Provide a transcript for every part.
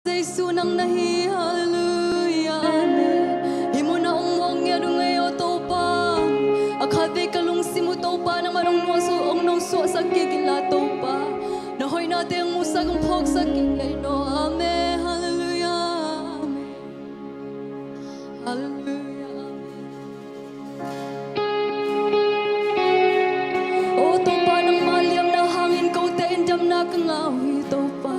Giêsu nang nahi hallelujah amen himo na ongwang ya dungayo topa akave kalung simu topa nang marong nuso ong nong so sa kikila topa nahoy natin ang musag ang phok sa kilay no amen hallelujah hallelujah o topa nang maliam na hangin ko te indam na kangawi topa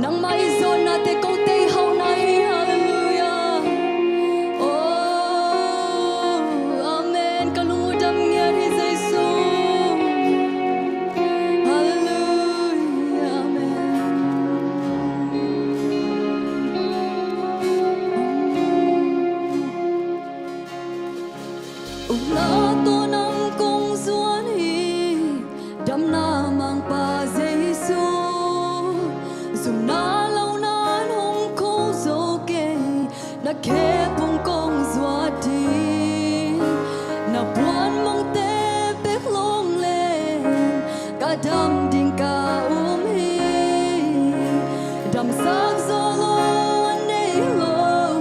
nang maizon natin ko te haw nahi hallelujah oh amen kalungudam niya ni Jesu hallelujah amen ulato ng kong suani dam namang pa Jesu Zum nalaw na nung kong soke na kepong kong zwati na buwan mong tepek long len kadam ding ka umhi dam sag zolo anelo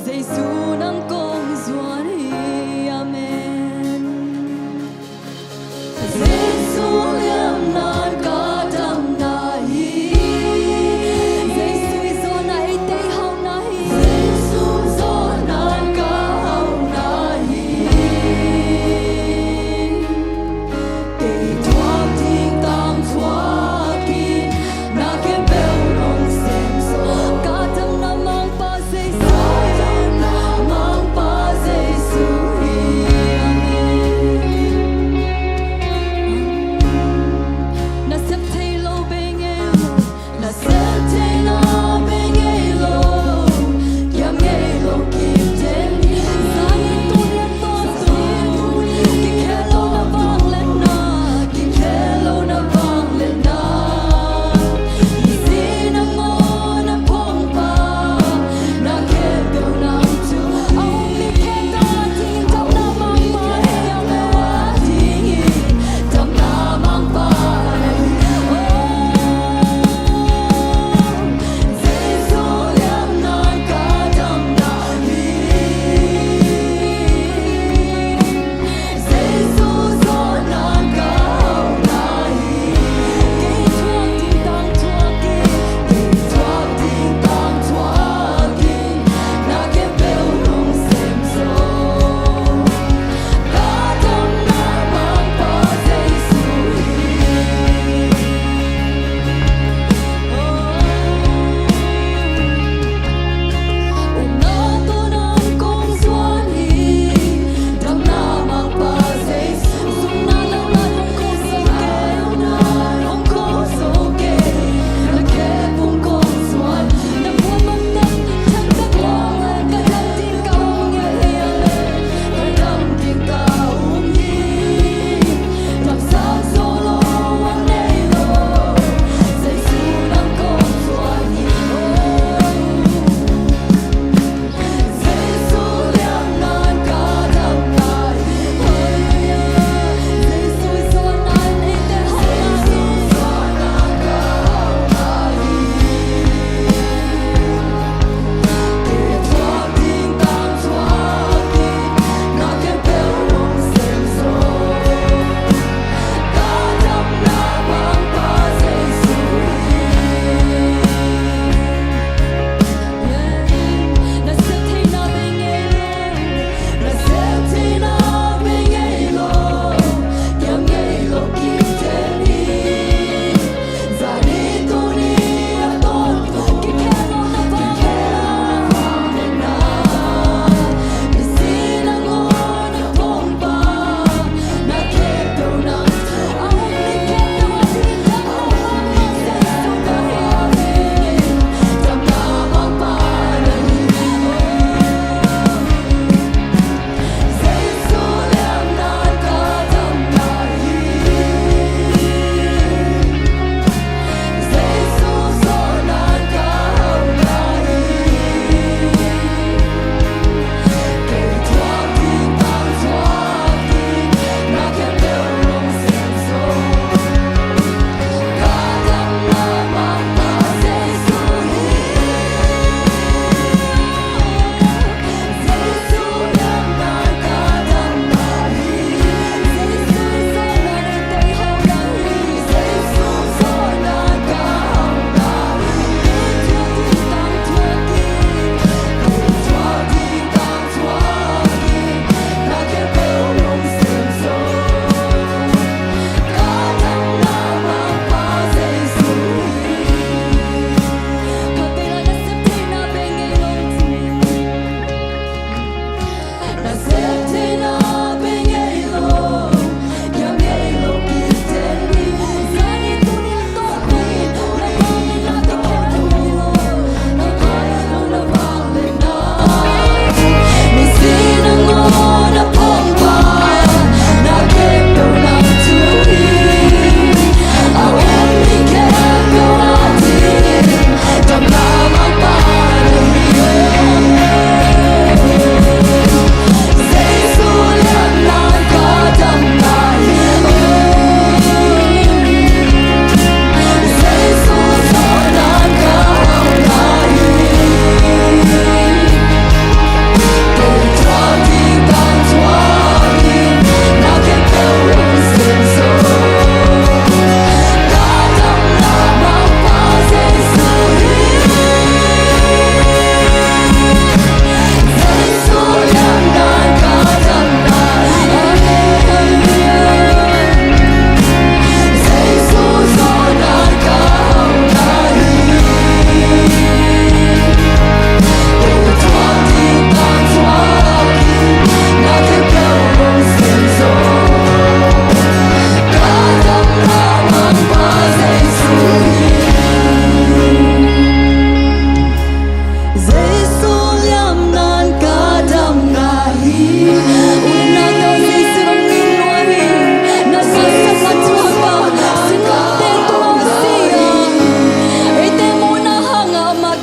Jesu nang kong zwani amen Jesu yam nan kadam nahi Jesu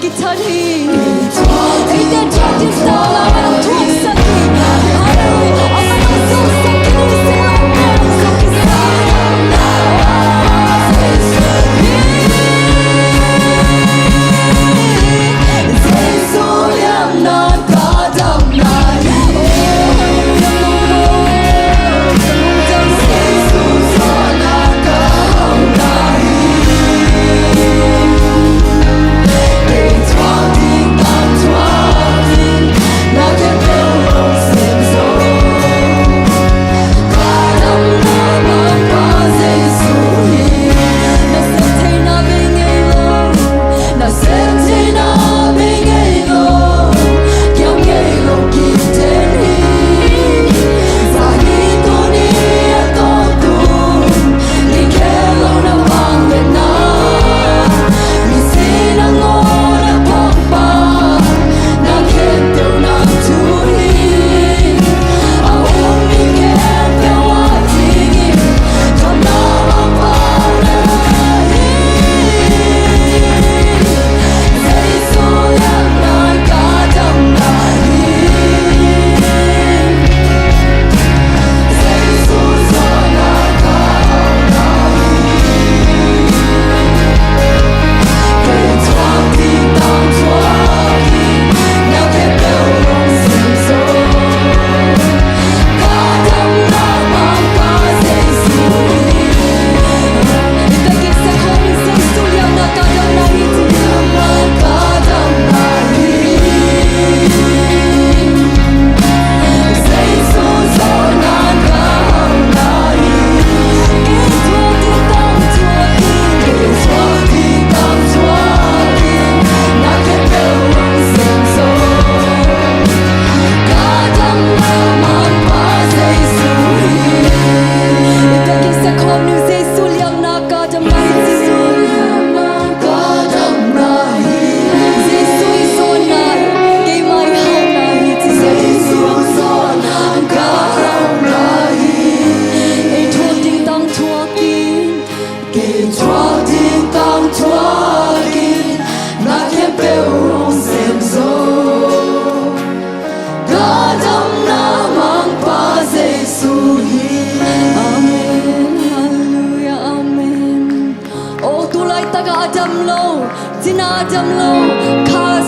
kitari. Ite twati stala ang tuksaki. Hallelujah. Ang susaki ni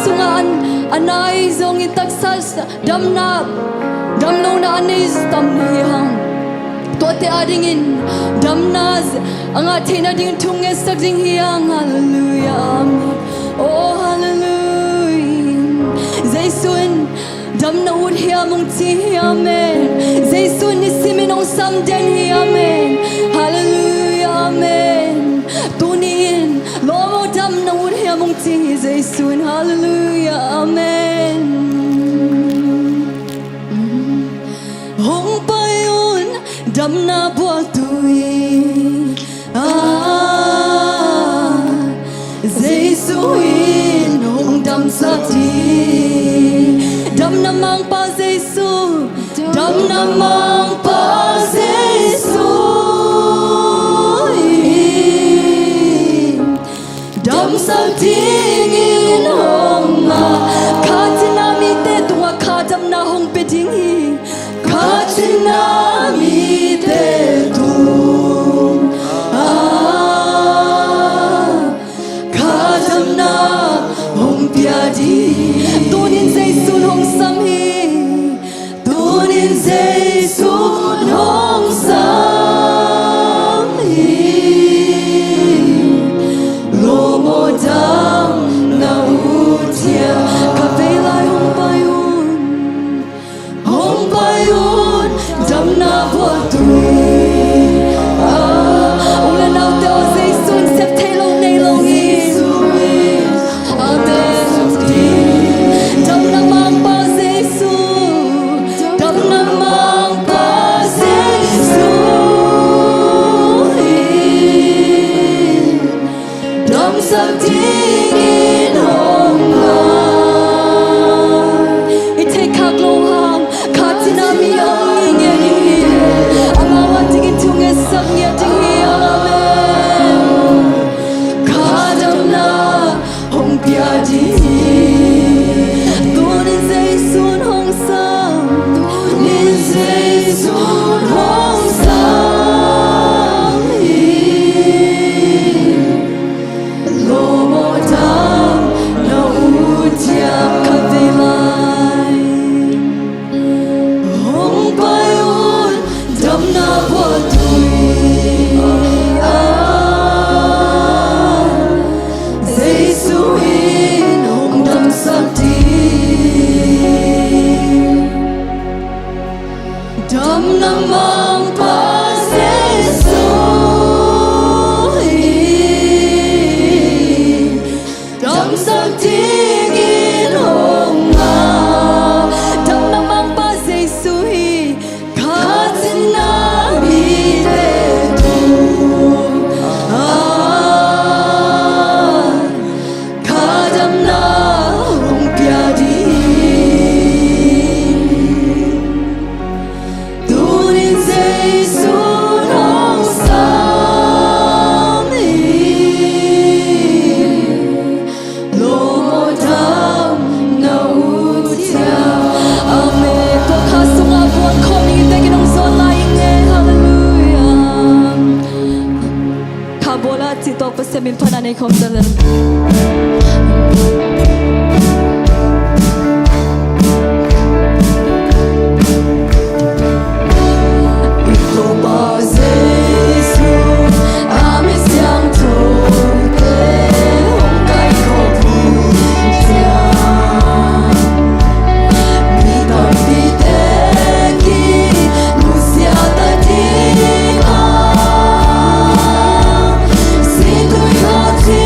silang anai zong in taksas damna damlo na anis tamniham tote adingin damnaz anga thena ding thunge sakjing hiang hallelujah amen oh hallelujah jaisun damna ud hiamung chi amen jaisun nisimin ong samden hi amen hallelujah amen tunin lomo damna ud hiamung chi jaisun hallelujah amen hong payun damna buat tui Jesuin hong dam sati dam namang pa Jesu dam namang pa Jesu dam sati ngin hong ma katina mi te tua kadam na hong peding katina mi te tu kadam na hong piadi tunin Jesu hong samhi tunin Jesu hong samhi lomo dam na utia kapelai hong payun dam na buat tui ulan nau teo Jesu sep telo nelo dam namang pa Jesu dam namang pa Jesu Tôi nên dậy xuống hồng sao, tôi nên dậy xuống hồng sao. Lô mô tham nấu tiap kavilai, hong pai un dam na bo tui. Dam namang pasesoi, dam saktigin honga, dam namang pasesoi, katinami detu, kadam na hong piadi. Bola tito pasamin pananay kong dalan. Ito ba Jesus, amin siyang tote, hong kay ko puja. Mitang piteki, lusya tatinga. Sinto'y hati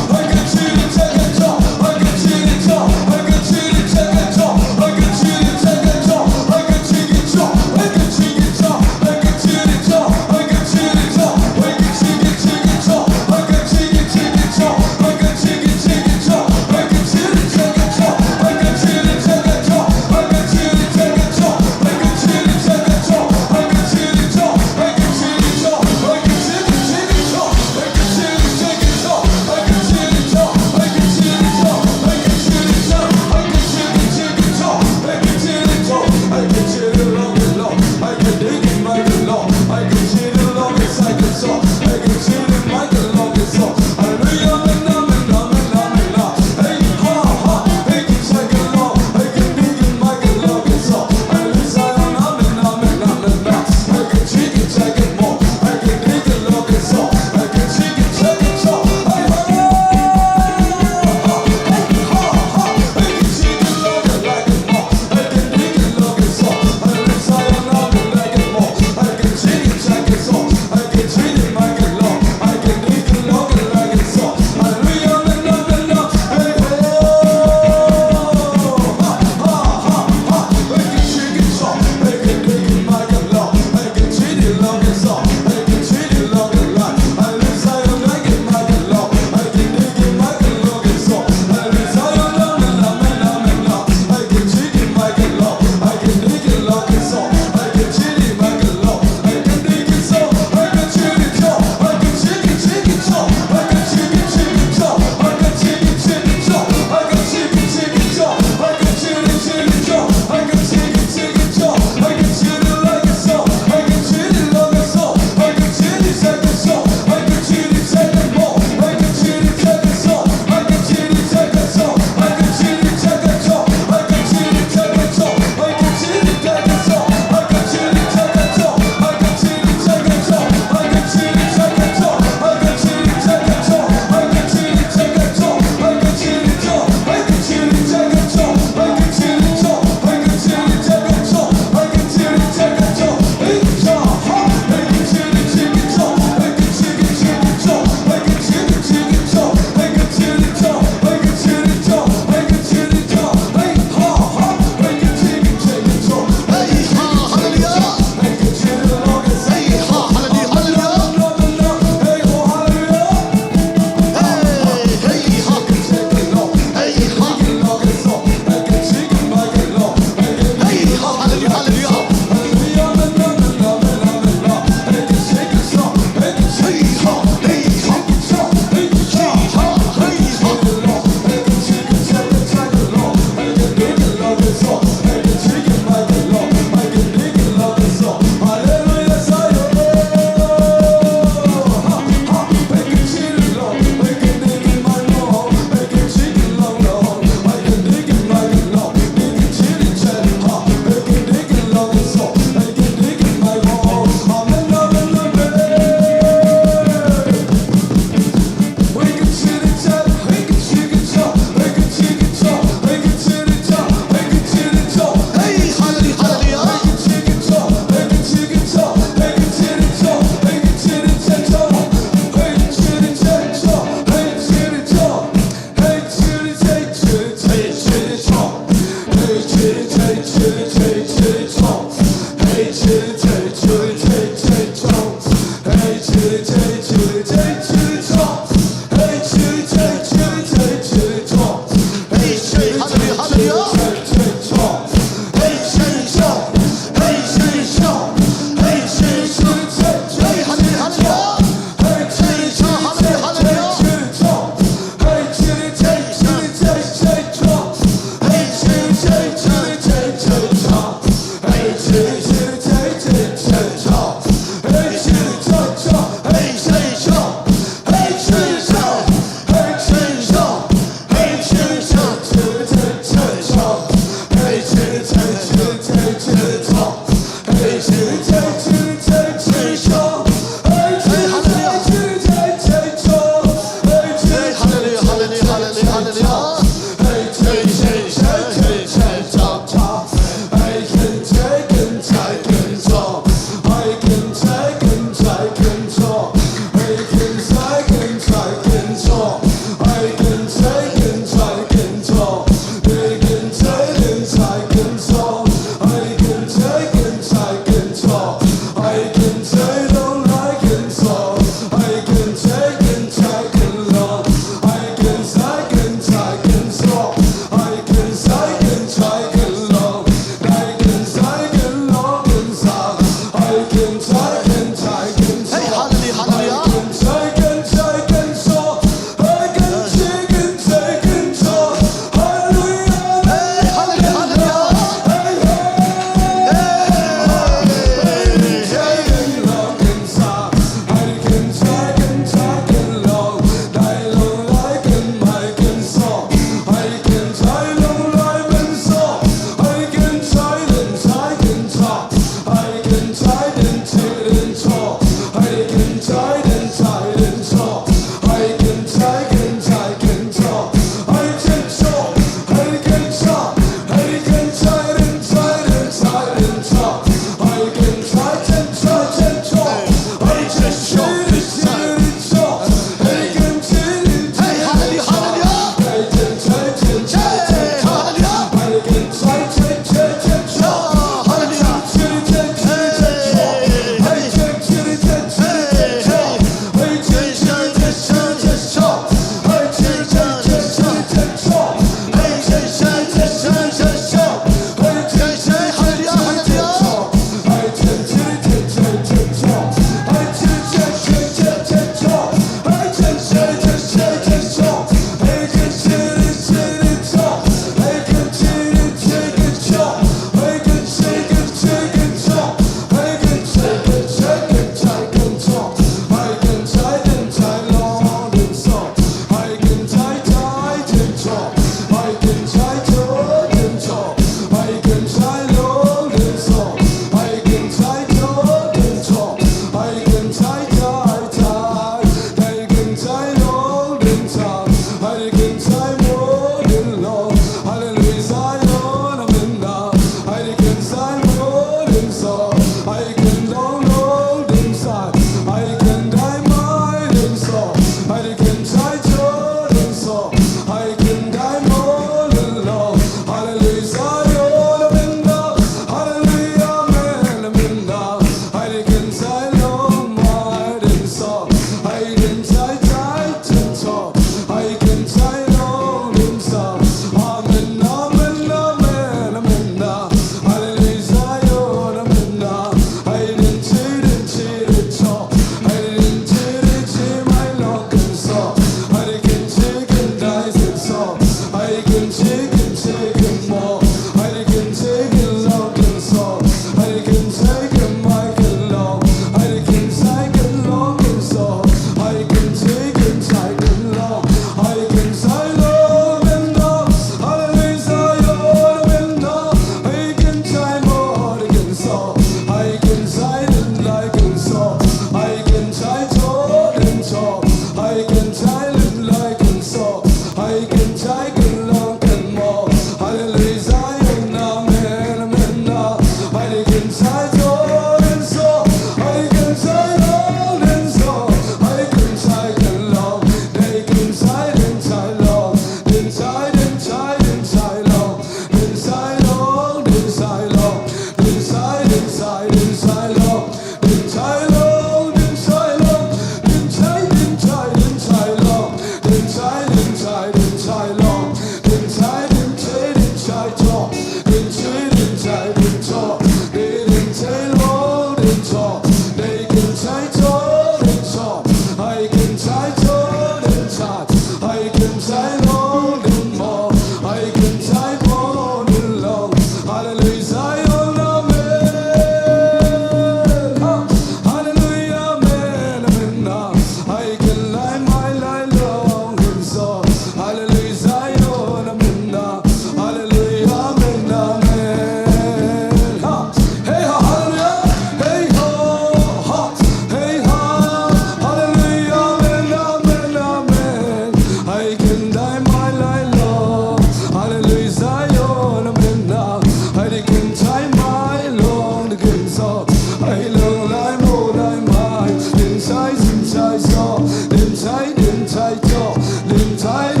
Hallelujah.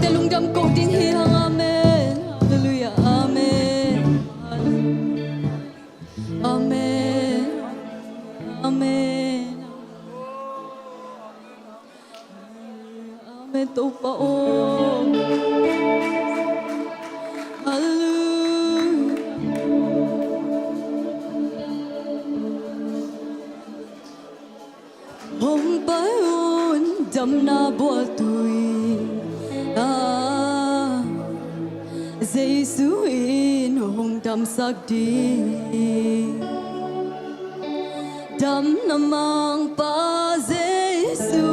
te lungdam ko ding hi hang amen. Hallelujah. Amen. Amen. Amen. Amen to pa om. Hallelujah. Hong payon dam na bol tui. Giêsu in hong dam sak di. Dam namang pa Giêsu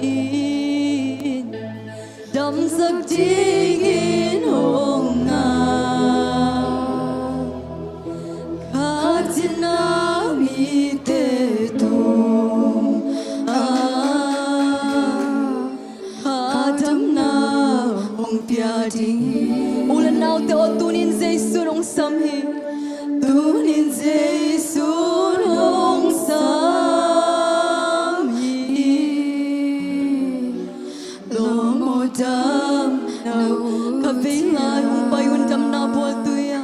in dam sak ding in hong nga katina mi te tu kadam na hong pia ding ulan nau te o tunin Giêsu nong sam hi tunin Giêsu nong sam hi lo mo dam nau ka vingai hong payun dam na bol tuya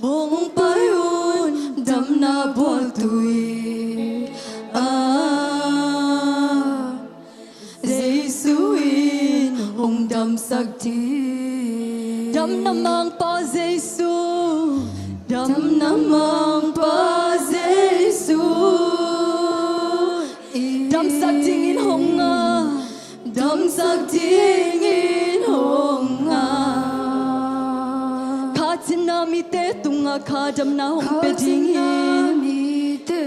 hong payun dam na bol tui Giêsu in hong dam sak di dam namang pa Giêsu dam namang pa Giêsu dam sak ding in hong nga dam sak ding in hong nga kha china mi te tunga kha dam na hong pe ding in mi te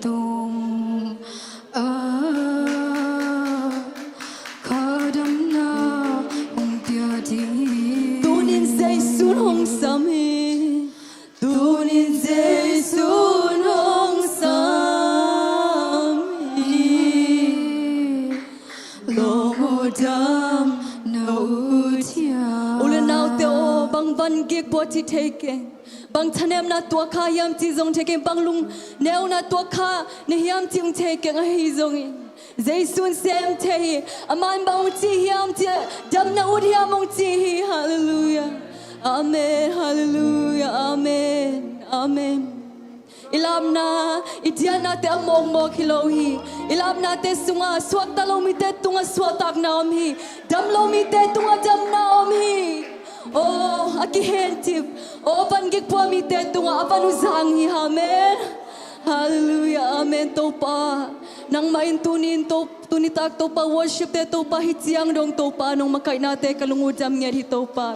tung kha dam na hong pia ding tunin Giêsu hong sam hi tunin Giêsu hong sam hi lo mo dam nau tia ulen nau te o bang van gig bo ti take bang thanem na tua kha yam ti zong take bang lung neu na tua kha ne yam ti ung take a hi zong Giêsu sem te aman bang ti yam ti dam na ud yam ung ti hallelujah amen hallelujah amen amen ilam na itiana te among mo khilohi ilam na te sunga swak ta lo mi te tunga swatak na om hi dam lo mi te tunga dam na om hi oh aki hentip oh pan gik po mi te tunga apan uzang hi amen hallelujah amen to pa nang main tunin to tunitak to pa worship te to pa hitiang dong to pa nong makai na te kalungudam ngeri to pa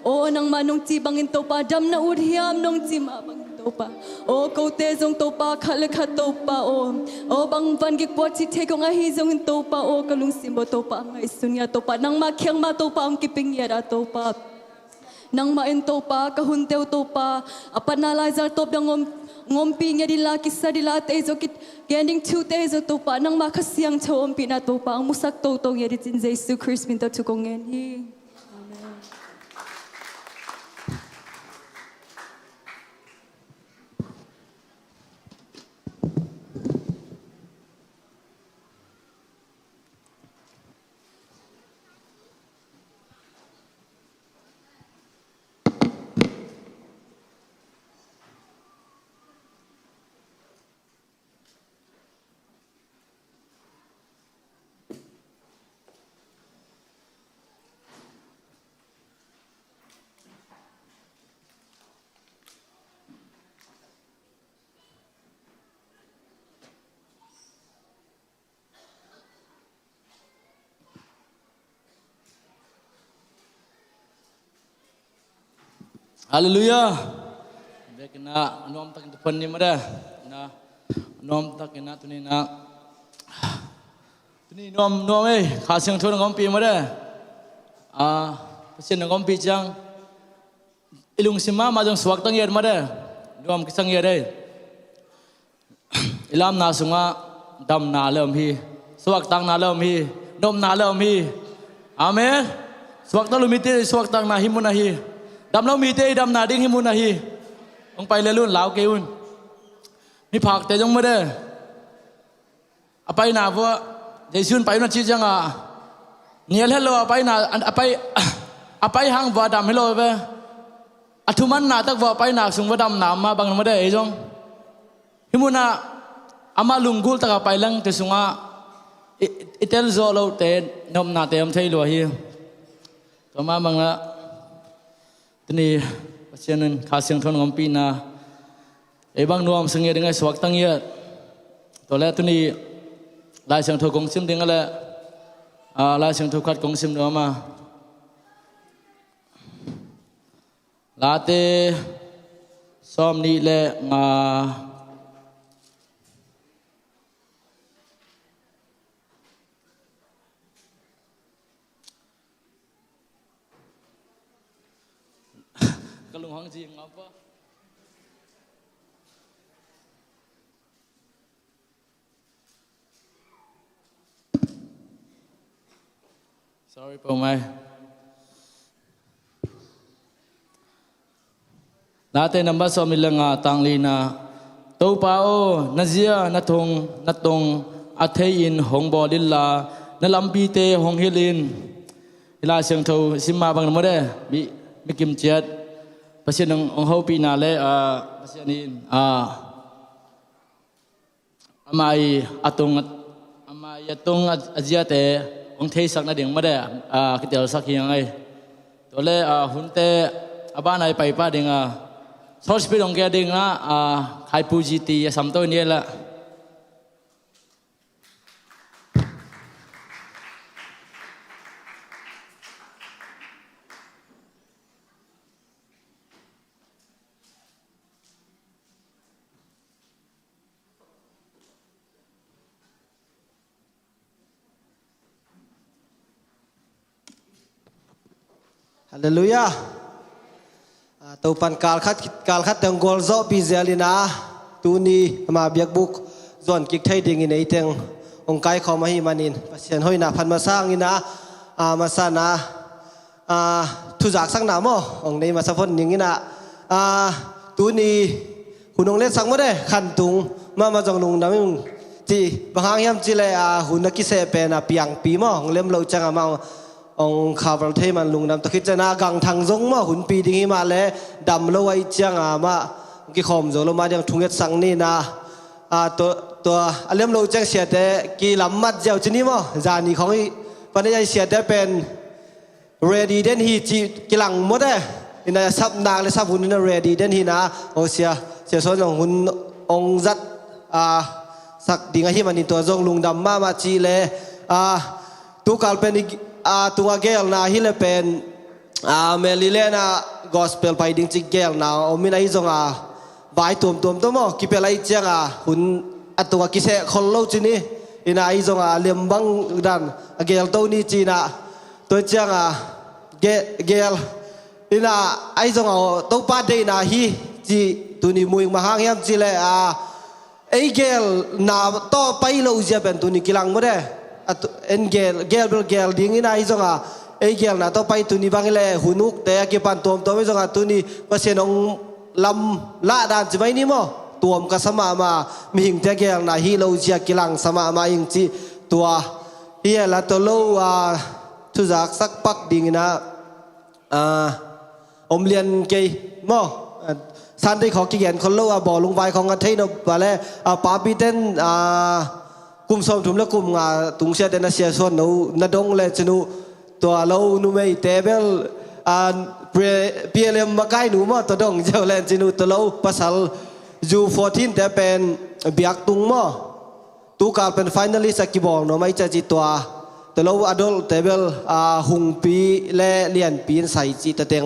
oh nang manong tibangin to pa dam na udhiam nong timabang to pa oh ko te zong to pa khalakha to pa oh bang van gik po chi te ko nga hi zong to pa oh kalung simbo to pa ngai sunya to pa nang ma khyang ma to pa ang kiping yara to pa nang ma en to pa kahun teu to pa apanalizar top dang ngompi nya dila kisa dila te zo kit getting two days to pa nang ma khasiang chom pina to pa ang musak to to yari tin Giêsu Christ min to tukongen hi Hallelujah. Bekna nom tak depan ni mada. Na nom tak kena tu ni na. Tu ni nom khasiang thon ngom pi mada. Pasien ngom pi jang. Ilung sima ma jang swak tang yer mada. Nom kisang yer dai. Ilam na sunga dam na lam hi. Swak tang na lam hi. Nom na lam hi. Amen. Swak tang lumite swak tang na himun na hi. Dam lo mi te dam na ding himun na hi ong pai le lun lao ke un mi phak te jong ma de apai na bo Giêsu pai na chi jang a เนี่ยเฮลไปน่ะไปหางว่าดำเฮลไปอัทุมันน่ะตักว่าไปน่ะสุงว่าดำน้ำมาบางมาได้ไอ้จงหิมุน่ะอามาลุงกุลตักไปลังแต่สุงอ่ะอิตาลีโซโลเตนนมนาเตมใช่หรือเฮียต่อมาบางละทีนี้เช่นนั้นข้าเสียงทนงมปีน่ะไอ้บางนวมสังเกตยังไงสวักตั้งเยอะตัวแรกทีนี้ลายเสียงทกงซิมดึงอะไรลายเสียงทกัดกงซิมเนื้อมาลาเตซ้อมนี่แหละก็ลุงห้องจริงครับ sorry พ่อไม่ลาเตนัมบาสมิลงาตังลีนาตัวเปล่านาเซียนาทงนาตงอัฐยินหงบอดิลลานาลัมปีเตหงฮิลินเวลาเสียงทูสิมาบางนมเดมีกิมเจ็ดภาษาหนึ่งองเฮาปีนาเลภาษานี้อามายอตงอามายตงอาเจียเตองเทสักนาเดียงมาได้คิดเดียวสักยังไงตัวเล่หุ่นเตบ้านไหนไปป้าเดียงซอสปีดองแกเดียงนะใครพูจิตีสัมตัวนี้ละฮาเลลูยาตัวปันการคัดเตียงกอลโซปีเซลินาตูนีมาเบียกบุกส่วนกิกไทยดิ่งในเตียงองค์กายเขามาให้มานินเสียนห้อยนาพันมาสร้างนี่นะมาสร้างนะทุจักสังนามองค์ในมาสะพนอย่างนี้นะตูนีหุ่นองเล็ดสังมาได้ขันตุงมาจงลุงนะมึงจีบางอย่างจีเลยหุ่นนักกิเสเป็นเปียงปีมองเล่มเราจังมาองข้าวประเทศมันลุงนำตะคิดจะนากังทางจงมาหุ่นปีดิ้งมาเลยดำเราไว้จังมากี่คมโจเรามาเดียงทุ่งเอ็ดสังนี่นะตัวเล่มเราจังเสียแต่กี่ลำมัดเจ้าชนิดมั้งจานี่ของปัญญาเสียแต่เป็น ready เดนฮีจีกี่หลังหมดเลยนี่นะซับนางเลยซับหุ่นนี่นะ ready เดนฮีนะโอเสียส่วนของหุ่นองจัดสักดิ้งให้มันนี่ตัวจงลุงดำมาจีเลยตัวการเป็นตัวเกลนะฮิเลเป็นเมลิเลนะกอสเปลไปดิ้งจิเกลนะโอมินาอิจงบายตัวมั้งกิเปลัยเจ้าหุ่นตัวกิเสคนโลจินีอินาอิจงเลี้ยมบังดันเกลตัวนี้จีนะตัวเจ้าเกลอินาอิจงตัวป้าเดนะฮีจีตัวนี้มุยมาหางยามจีเลยไอเกลนาต่อไปเราจะเป็นตัวนี้กิลังมั้งเด้เอ็นเกลดิ้งนี่นะอีจงไอเกลนะต่อไปตัวนี้บางเลยหุ่นุกแต่กี่ปันตัวไม่จงตัวนี้ภาษาหนองลำละดานจะไม่นี่มั้งตัวมก็สมามามีหิงแต่เกลนะฮีเราจะกิลังสมามาหิงจีตัวเฮียละตัวเราทุจักสักปักดิ้งนะอมเลียนเกยมั้งสันที่เขาเขียนคนเราบ่อลงไปของกันเทนบาเลยปาปีเต้นกุมสมถุมและกุมตุงเสียเดนเสียส่วนนูนาดงเลยจนูตัวเราหนูไม่เตเบลเปียเลมมาใกล้หนูมั้งตัวดงเจ้าเล่นจนูตัวเราภาษาจู14แต่เป็นเบียกตุงมั้งตัวการเป็นไฟนอลิสกิบองเนาะไม่จะจิตตัวเราอดอลเตเบลหุงปีและเลียนปีนใส่จิตเต็ง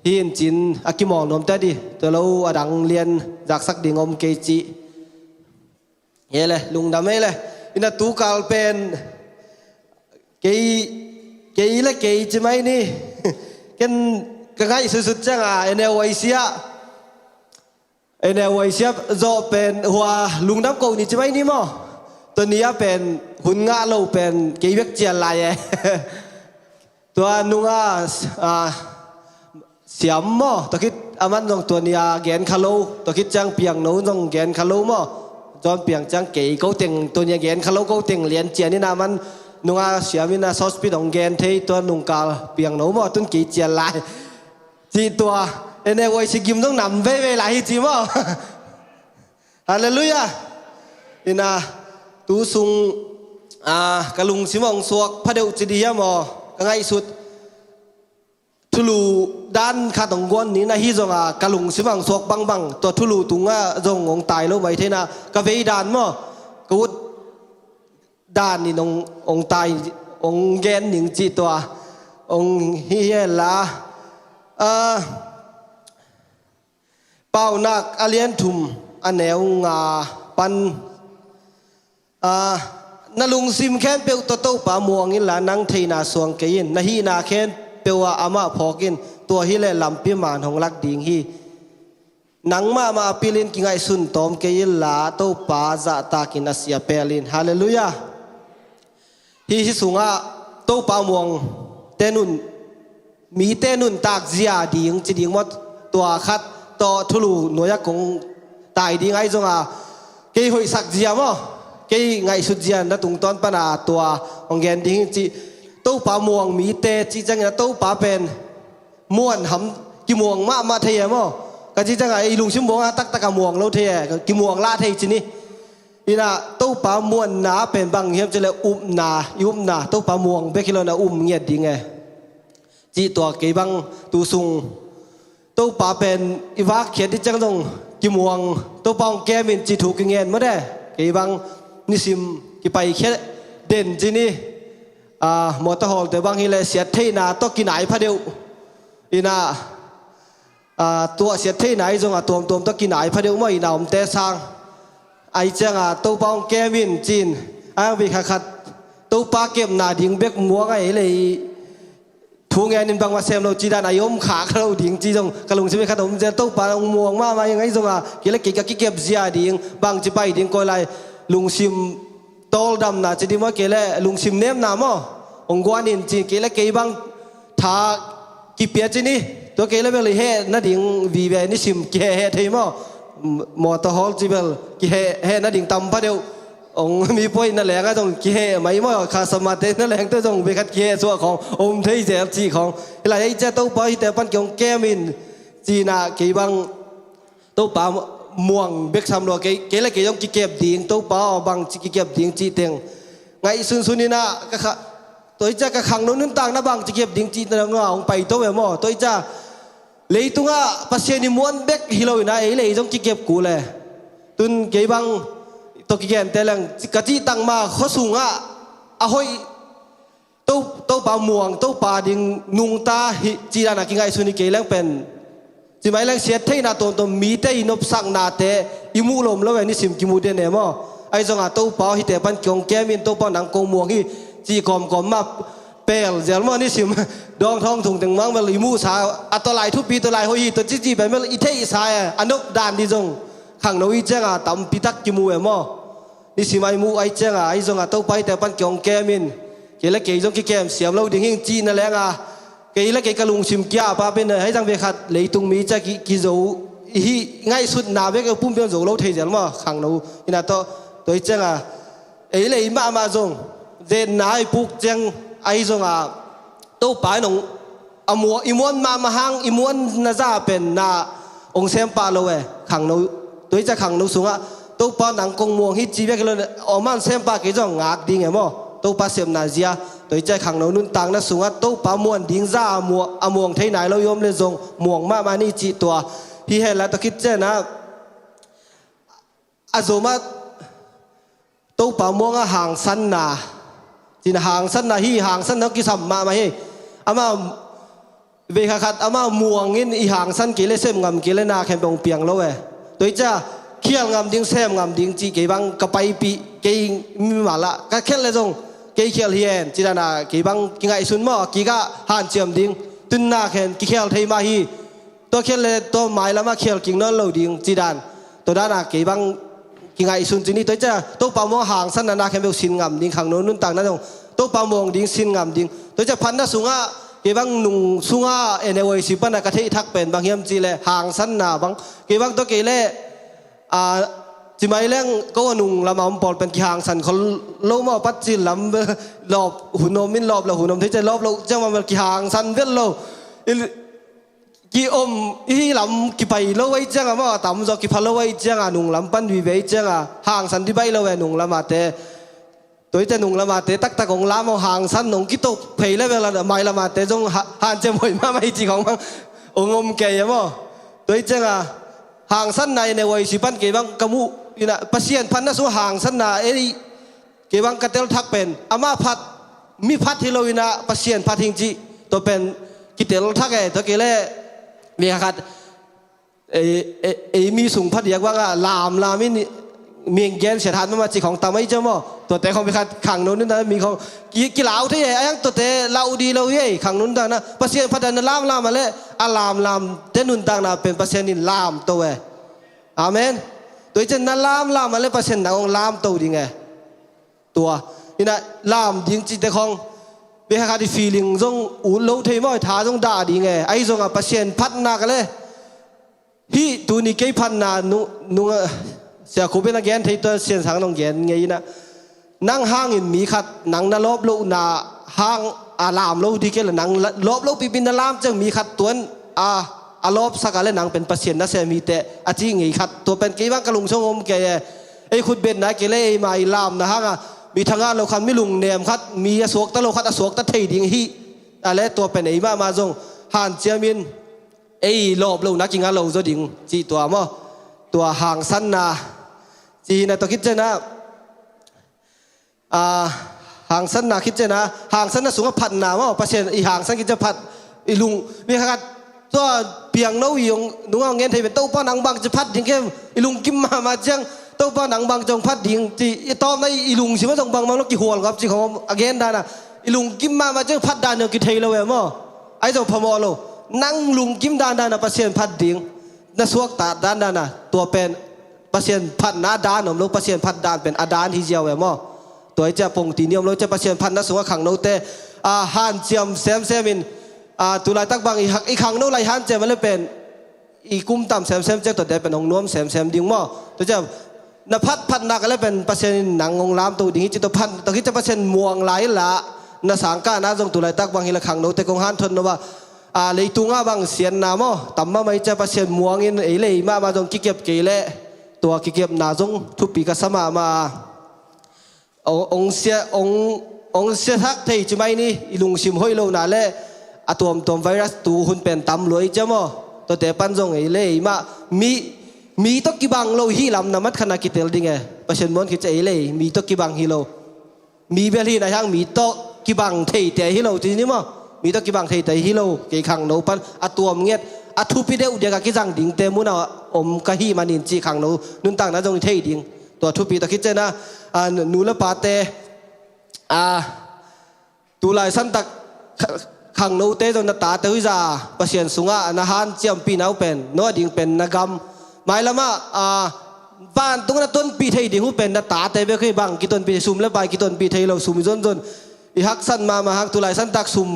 หินจินอากิมองนมแต่ดิตัวเราอดังเลียนจากสักดิ่งอมเกจิเฮ้เลยลุงดำเฮ้เลยอินาตูการเป็นเกย์และเกย์ใช่ไหมนี่กันง่ายสุดๆจังเอเนวไอเซียโจเป็นหัวลุงดำกูนี่ใช่ไหมนี่มั้งตัวนี้เป็นหุ่นงาเราเป็นเกย์เวกเจียนลายตัวนุ่งเสียมมั้งตัวคิดอามันตรงตัวนี้แกนคาโลตัวคิดจังเปียงหนูตรงแกนคาโลมั้งจอนเปียงจังเก๋เขาเต็งตัวนี้เกนเขาเขาเต็งเหรียญเจียนี่นะมัน นุ่งเสียมินาซอสปิดองเกนเทตัวนุ่งกาลเปียงหนูบ่ตุนกี่เจียนลายจีตัวเอเนวอยสิกิมต้องนำเว่หลายจีบ่ฮาเลลูยาอินาตูซุงกะลุงสิมองสวกพระเดวจิดียามอกไงสุดทุลูด้านขาตงกวนนี้นะฮิจงกะลุงสิมองสวกบังตัวทุลูตุงจงองตายแล้วไหมเทนะกะเวดานมอกะวุดด้านนี่นองตายองเกนหนิงจีตัวองฮิเฮละเป่านักอเลียนทุมอันแนวปันนาลุงซิมแค้นเปียวโตป่าม่วงอินละนังเทนาสวงเกินนาฮีนาแค้นเปียวอามาพอกินตัวฮิเลลำพิมานของลักดิ่งฮีนังมาปิลินกิงไอสุนตอมเกินละโตป่าจะตากินอาเซียเปลินฮาเลลูยาฮีสุงะโตป่าม่วงเตนุนมีเตนุนตากเจียดิ่งจะดิ่งหมดตัวคัดต่อทุลูหน่วยกงตายดิ่งไอจงเกยหอยสักเจียมั้งเกยไงสุดเจียนนะตุงตอนปนาตัวองเกนดิ่งจีโตป่าม่วงมีเตจีจังนะโตป่าเป็นม้วนหำกิม่วงมาเทียมั้งก็จีจังไอลุงชิมบงตักตะกะม่วงเราเทียกิม่วงลาเทียจีนี่อีน่ะโตป่าม้วนหนาเป็นบางเฮียมจะเลยยุบนาโตป่าม่วงเบกิโลนะเงียดดิ่งไงจีตัวเกยบังตูซุงโตป่าเป็นอีวากเขียนที่จังตรงกิม่วงโตป่าแกมินจีถูกเงียนมาได้เกยบังนิสิมกิไปแค่เด่นจีนี่มอเตอร์ฮอลแต่บางทีเลยเสียเทนาต้องกินไหนพะเดียวอีน่าตัวเสียเทไหนจงตัวต้องกินไหนพะเดียวไม่หนาวเตะสร้างไอเจ้าตัวปองแกวินจีนวิขัดตัวปาเก็บนาดิ่งเบกมัวไงเลยทูงเงินบางวันเซมเราจีดานายมขาเราดิ่งจีจงกระลุงใช่ไหมครับผมจะตัวปามัวมายังไงจงกิเลกิกกิเก็บเสียดิ่งบางจีไปดิ่งก็เลยลุงชิมโตลดำนะจะดีว่าเกล้ลุงชิมเนมนามองกวานินจีเกล้เกยบังท่ากิเปียจีนี่ตัวเกล้เบลเฮนัดดิ่งวีเวนิชิมเกเฮเทมมอเตอร์ฮอลจีเบลเกเฮนัดดิ่งตั้มพะเดียวองมีป่วยนั่นแหละก็ต้องเกเฮไม่มั่วคาสมาเตนั่นแหละตัวต้องเบคัดเกส่วนของอมเทยเจ็บจีของอะไรไอ้เจ้าตัวไปแต่ปันกงแกมินจีน่ะเกยบังตัวป่าม่วงเบกทำรัวเกล้เกยองกิเก็บดิ่งตัวป่าบางกิเก็บดิ่งจีเต็งไงสุนนี่นะก็ค่ะตัวจ้ากระขังโน้นต่างนะบางกิเก็บดิ่งจีเต็งว่าองไปตัวแบบมั่วตัวจ้าเลยตัวง่ะปัสเซนิมวนเบกฮิโลนะเลยจงกิเก็บกูเลยตุนเกยบังตัวกิเก็บแต่ละกะจีตังมาเขาสูงหอยตัวป่าม่วงตัวป่าดิ่งนุงตาจีรานะกิไงสุนิเกล้เป็นจิไม่เล่นเสียเทน่าตัวมีเตอินบสังนาเตอิมูลมแล้วเวนิสิมกิมูเดนเนมไอ้จงตัวป่าฮิเตปันกงแกมินตัวป่าหนังกงม่วงฮีจีกอมมาเปลเจลมนิสิมดองทองถุงถึงมังเวลอิมูสาอัตลายทุปีตัวลายหอยตัวจีเป็นเวลอิเทอิสายอันนบดานดิจงขังนวิเจงตั้มปิตักกิมูเอมนิสิมาอิมูไอ้เจงไอ้จงตัวป่าฮิเตปันกงแกมินเกล้เกยจงกิเกมเสียมเราดิ่งหิงจีนั่นแหละเกล้เกยกะลุงชิมกี้ป้าเป็นให้จังเวขัดเลยตุงมีจะกิโจฮีง่ายสุดนาเวกปุ่มเปียงโจเราเทียนมาขังเราอินาตัวเจงเลยมาจงเจนนายปุกเจงไอจงตัวป่าหนงมัวอิมวนมาหังอิมวนน่าจะเป็นนาองเซมปาโลเวขังเราตัวจะขังเราสูงตัวป่าหนังกงม่วงฮิจีเวกเลยอมันเซมปาเกจงงักดิ่งไงมั้งตัวป่าเสียมนาเซียตัวใจขังเรานุ่นต่างนะสูงตัวป่าม่วนดิ่งซ่าม่วงเทไหนเรายอมเลยจงม่วงมานี่จีตัวพี่เห็นแล้วตะคิดเจนะอาโซมาตัวป่าม่วงห่างสั้นนาจีนห่างสั้นนาฮีห่างสั้นนักกิสัมมาเฮอามาเวคขัดอามาม่วงอินอีห่างสั้นกี่เลเซมงำกี่เลนาแค่งเปียงแล้วเว้ตัวจะเขี้ยวงำดิ่งเซมงำดิ่งจีเกี่ยบังกระไปปีเกี่ยมีมาละก็แค่เลยจงเกี่ยวเฮียนจีน่ะกี่บังกี่ไงสุนหม้อกี่ก็หันเจียมดิ่งตุนนาแค่กี่เขี้ยวไทยมาฮีตัวเขี้ยวเลยตัวหมายแล้วมาเขี้ยวกิ่งนั่นเราดิ่งจีดานตัวด้านน่ะกี่บังกี่ไงสุนจีนี่ตัวจะตัวป่ามองห่างสั้นนาแค่เป็นสินงำดิ่งขังโน้นนุ่นต่างนั่นองตัวป่ามองดิ่งสินงำดิ่งตัวจะพันน่ะสูงกี่บังนุ่งสูงเอเนวสิปันน่ะกระเทยทักเป็นบางเฮียมจีเลยห่างสั้นนาบังกี่บังตัวกี่เล่ จิไม่เล่งก็ว่านุ่งละมาปอลเป็นกีหางสันเขาโลมาปัจจิลลำรอบหุ่นนมมินรอบแล้วหุ่นนมที่จะรอบเราจังว่ามันกีหางสันเวลเรากีอมอีลำกีไปเราไว้จังอ่ะว่าตำจอกีพาเราไว้จังอ่ะนุ่งลำปันวีไว้จังอ่ะหางสันที่ใบเราไว้นุ่งละมาเตตัวจะนุ่งละมาเตตักตะของล้ำเอาหางสันนุ่งกิโตเพลแล้วเวลาไม่ละมาเตจงหานจะมวยมาไม่จีของมันองงมแก่ยังมั้งตัวจังอ่ะหางสันในวัยสิปันเกี่ยงกมูนี่นะปัสเซียนพันนัสหางสันนาเอริเกี่ยงกระเตลทักเป็นอามาพัดมีพัดที่เราอินะปัสเซียนพัดหิงจีตัวเป็นกิเตลทักตัวเกล่มีขัดมีสูงพัดอยากว่าลามมินเมียงแกนเสียทานมาจีของตาไม่เจ้ามั้งตัวแต่ของมีขัดขังนู้นนั่นมีของกีฬาที่ไอ้ยังตัวแต่เราดีเราเย่ขังนู้นต่างนะปัสเซียนพัดนั้นลามมาเลยลามเตนุนต่างนะเป็นปัสเซียนนี่ลามตัวอาเมนตัวจะนั่นลามมาเลยปัสเซียนหนังลามตัวดีไงตัวนี่นะลามดิ้งจิตแต่ของเบียร์ขาดฟีลิ่งจงอุ่นเล่าเทมอยท้าจงด่าดีไงไอ้จงปัสเซียนพัดนักเลยฮีตัวนี้เกี่ยพันนานุเสียคูเป็นนักเรียนที่ตัวเสียนสังน้องเรียนไงนะนั่งห้างอินมีขัดนั่งนรบโลนาห้างลามโลที่เกี่ยนั่งลบโลปีบินนลามจังมีขัดตัวลบสักอะไรนั่งเป็นปัสเซียนนั่นเสียมีแต่อาจีไงขัดตัวเป็นกี่บ้างกระลุงชงอมแกไอ้คุณเบนนะเกล่มาไอ้ลามนะฮะมีทางงานเราคันไม่ลุงเนียมคัดมีอสวกตะโลคัดอสวกตะเทียดิงฮีอะไรตัวเป็นไอ้มาจงหันเจียมินไอ้ลบเรานักกินงานเราจะดิ่งจีตัวมั้งตัวห่างสั้นนะจีนะตัวคิดเจนะห่างสั้นนะคิดเจนะห่างสั้นนะสูงพันนะมั้งปัสเซียนไอ้ห่างสั้นคิดจะพัดไอ้ลุงมีขนาดตัวเปียงน้อยงนุ่งเอาเงินไทยเป็นเต้าป้านังบางจะพัดดิ่งเข้มไอ้ลุงกิมมาจังเต้าป้านังบางจงพัดดิ่งจีตอมในอีลุงสิว่าจงบางมันลูกกี่หัวครับจีของอเกนดานะอีลุงกิมมาจังพัดดานเนี่ยกี่เทยเลยมั้งไอ้เจ้าพมอโลนั่งลุงกิมดานนะปัสเซียนพัดดิ่งน่ะสวกตาดานนะตัวเป็นปัสเซียนพัดนาดานผมลูกปัสเซียนพัดดานเป็นอาดานที่เจียวมั้งตัวไอ้เจ้าปงตีนิยมลูกเจ้าปัสเซียนพัดน่ะสวกขังโนเตฮันเจียมแซมินตุลาตักบางอีขังโนไลฮันเจียมันเลยเป็นอีกุ้มต่ำแซมเจ้าตัวเด็กเป็นองน้วมแซมดิ่งมั้งตัวเจ้านพัดนักอะไรเป็นเปอร์เซ็นต์หนังองลามตัวนี้จิตพันตัวที่จะเปอร์เซ็นต์ม่วงไหลละนสังกานาจงตุลายตักบางฮิละขังโนแต่กงฮันทนนะว่าเลยตุงอาบางเสียนนามอต่ำมาไม่จะเปอร์เซ็นต์ม่วงอินเอเลยมาจงกิเก็บเกลตัวกิเก็บนาจงทุบปีกสมาองเสียทักเทยจุไม่นี่ลุงชิมห้อยโลนาเล่ตัวไวรัสตัวหุ่นเป็นตำรวจเจ้ามอตัวแต่ปันจงเอเลยมามีตกิบังโลฮีลำนามัดขนาดกิเตลดิงเปอร์เซ็นต์มอนคิดจะเอเลยมีตกิบังฮิโลมีเบลีนะช่างมีตกิบังเทยแต่ฮิโลทีนี้มั้งมีตกิบังเทยแต่ฮิโลเกี่ยขังโนปันตัวเงี้ยทุพิเดอุเดียกกิจังดิ่งเตมุนอมกะฮีมันอินจีขังโนนุนต่างนั้นจงเทยดิ่งตัวทุปีตคิดเจนะนูละปาเตตุลายสันตักขังโนเตจนตาเตวิจาเปอร์เซ็นต์สูงนะฮันเจียมปีนาเป็นโนดิ่งเป็นนกรรมหมายละมาบ้านตรงนั้นต้นปีไทยดิ่งหูเป็นนาตาแต่ไม่เคยบังกี่ต้นปีซุ่มแล้วไปกี่ต้นปีไทยเราซุ่มจนอีฮักสั้นมาฮักตุลายสั้นตักซุ่ม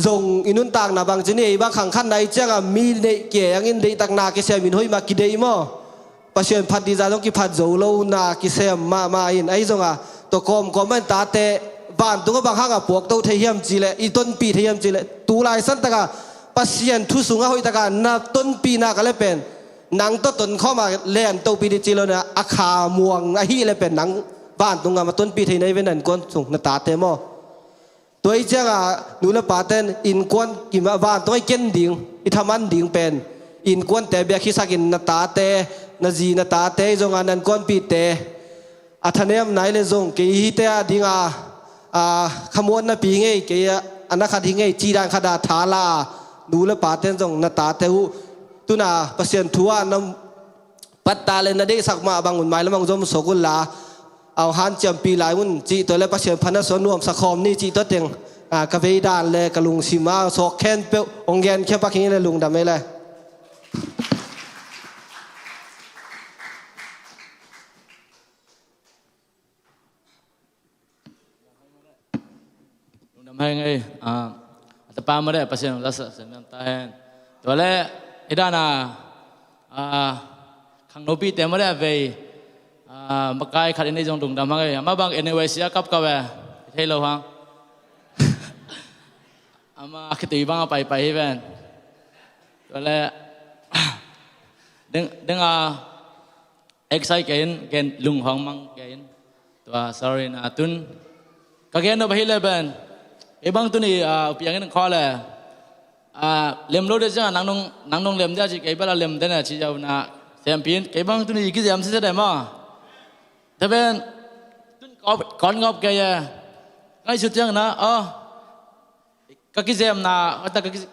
จงอินุนต่างนาบางชนิดบางขังขั้นใดเจ้ามีเนเกี่ยงอินเดตักนากิเซมินห้อยมากี่เดย์มั้งปัจจุบันพัดดีจ้าต้องกี่พัดโจโลนากิเซมมาอินไอ้จงตัวกอมมันตาเตบ้านตรงนั้นบางห้างปวกตัวไทยเฮียมจีเลอีต้นปีไทยเฮียมจีเลตุลายสั้นตะกปัสเซียนทุสุงห้อยตะการนับต้นปีนักอะไรเป็นหนังต้นเข้ามาเล่นตัวปีดิจิโลเนี่ยอาคาม่วงไอ้ฮีอะไรเป็นหนังบ้านตรงนั้นมาต้นปีไทยในเวนันก้นส่งนาตาเตมอตัวไอ้เจ้านูละปาเตนอินก้นกินมาบ้านตัวไอ้เก่นดิ่งอิทามันดิ่งเป็นอินก้นแต่เบียคิสักินนาตาเตนาจีนาตาเตจงอันนั้นก้นปีเตอัธเนมไหนเลยจงเกี่ยเตะดิ่งขมวนนะปีไงเกี่ยอันนั้นขัดดิ่งไงจีดังขัดทาลานูละปาเตนจงนาตาเตหูตุนาเปอร์เซ็นต์ทัวน้ำปัตตาเลนเดสักมาบางหุ่นไม้แล้วบางจมสกุลลาเอาฮันเจียมปีหลายหุ่นจีตัวเล็กเปอร์เซ็นต์พันธุ์สวนนวมสะคอมนี่จีตัวเต็งกระเวดานเลยกระลุงสีมาสอกแค้นเปียวองเกนแค่ปักนี้เลยลุงดำไม่เลยลุงดำให้ไงแต่ป้าไม่ได้เปอร์เซ็นต์รัศมีตาเห็นตัวเล็กไอ้ด้านา khang nô pi tem mà đây về mà cái khát này trong đồng đam hàng cái mà bang anyway xia cấp cái về thấy lâu hăng mà cái tùy bang phải phải về rồi là đừng excite cái lung hong mang cái tua sorry na tun cái nó phải là bên cái bang tun này piang cái khó là lem lô đấy chứ nang nong lem đấy chỉ cái bao lem đấy là chỉ giàu na xem pin cái bang tun này cái gì em sẽ đấy mà thế bên tun con ngọc cái suy tiếng na cái gì em na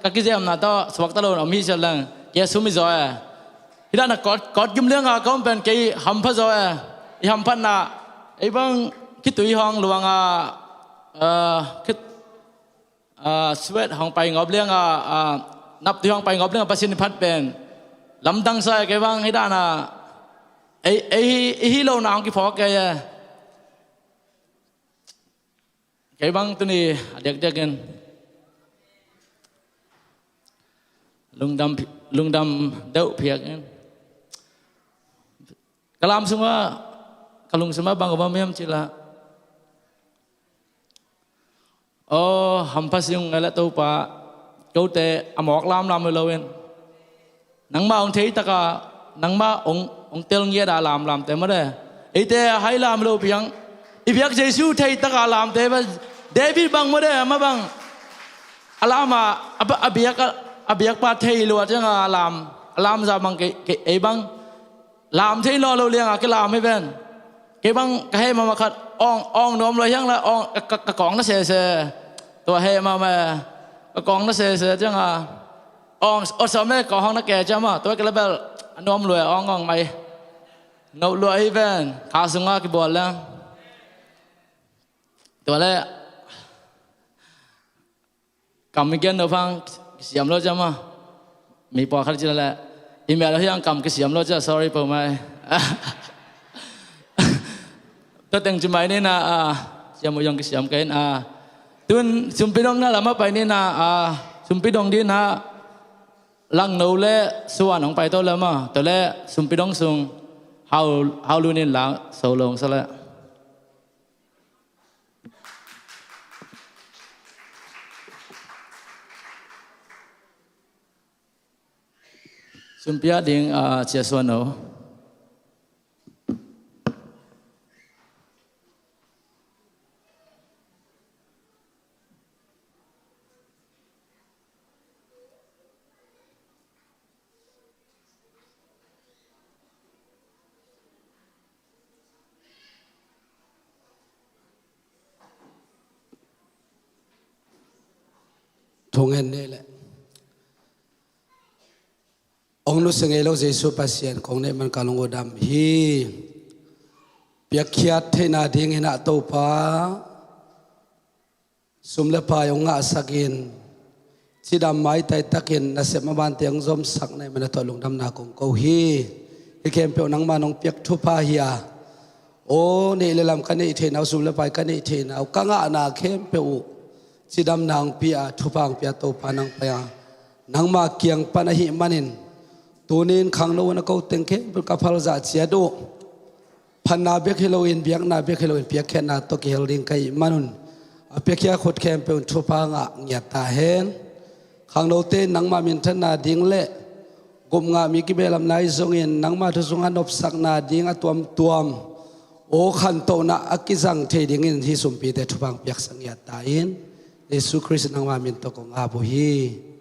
cái gì em na to swak ta lo ở mi chơi lần cái số mi rồi thì đó là có kim lương có bên cái hầm phát rồi cái hầm phát là ấy bang cái túi hong luang cái sweat hong bay ngọc lương nắp túi hong bay ngọc lương pasin phát bên lắm đăng sai cái bang cái đó là ấy lâu nào cái phó cái bang tôi này đẹp cái lung đam đậu phiệt kalam semua kalung semua bang obam yam cila hampas yung ngala tau pa kau te amok lam lowen nang ma ông thấy ta ka nang ma ông tel nghe đã làm te mà đây ấy te hay làm lo piang ibiak Jesu thấy ta ka làm te mà David bang mà đây mà bang alama abiak pa thấy luôn chứ làm ra bằng cái ấy bang làm thế lo lâu liền cái làm mấy bên cái băng cái hay mà khát ong nôm rồi chẳng là ong cái con nó xeตัวhay mà cái con nó xe chứ à ong ở sau mấy con nó kẹt chứ mà tôi cái level nôm rồi ong mày nấu rồi ấy bên khá sung cái bò lênตัวเลยcầm cái kiến đâu phăng xiêm lo chứ màมีปอขัดจีนั่นแหละอีเมลเราที่ยังกำกระเสียมเราจะ sorry เปล่าไหมตัวแต่งจุดหมายนี่นะเสียมยังกระเสียมกันตุนสุมพิดองน่ะละมาไปนี่นะสุมพิดองดีนะลังโนเล่ส่วนของไปตัวละมาตัวเล่สุมพิดองซุงเฮาลูนี่หลังโซลงซะแล้วsumpia ding chia suan no thong en ne le ông nu senge lo Jesu pasien kong ne man kalong odam hi piakhiat thena ding ina to pa sumle pa yong nga sakin sidam mai tai takin na sep ma ban tiang zom sak nei man to lung dam na kong ko hi kem pe nang manong piak thu pa hiya o ne le lam kan nei thena sumle pa kan nei thena ka nga na kem pe u sidam nang pia thu pang pia to pa nang pa nang ma kiang pa na hi manin tunin khang no na ko tengke ka phal za chia do phanna be heloin biak na be heloin piak khen na to ke helding kai manun apekia khot kem pe un thupa nga nya ta hen khang no te nang ma min than na ding le gum nga mi ki belam nai zong in nang ma thu zong anop sak na ding a tuam o khan to na akizang the ding in hi sum pi te thupang piak sang ya ta in Yesu Christ nang ma min to ko nga bo hi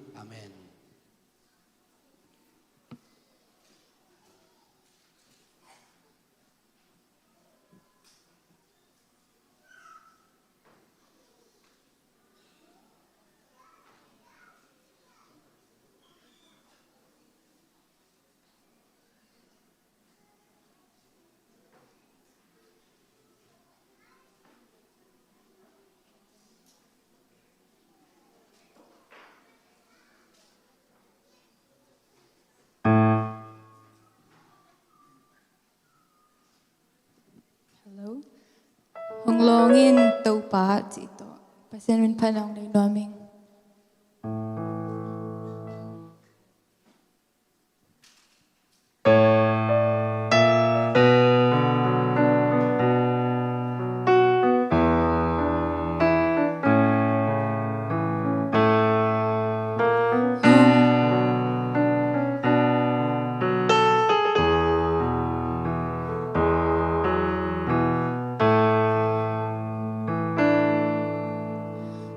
Hong longin tau pa dito. Pasen min panong day luaming.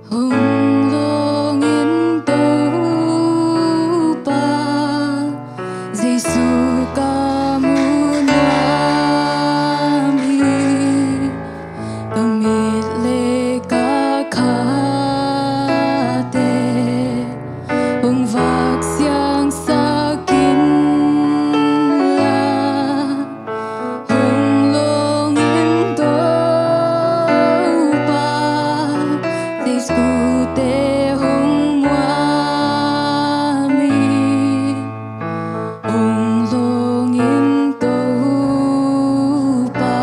hồng lô nghiên tấu ba Giêsu ca muôn nam hi kamit le ka khate hong vak siang sakin la hong long in do pa Giêsu te hong mua mi hong long in do pa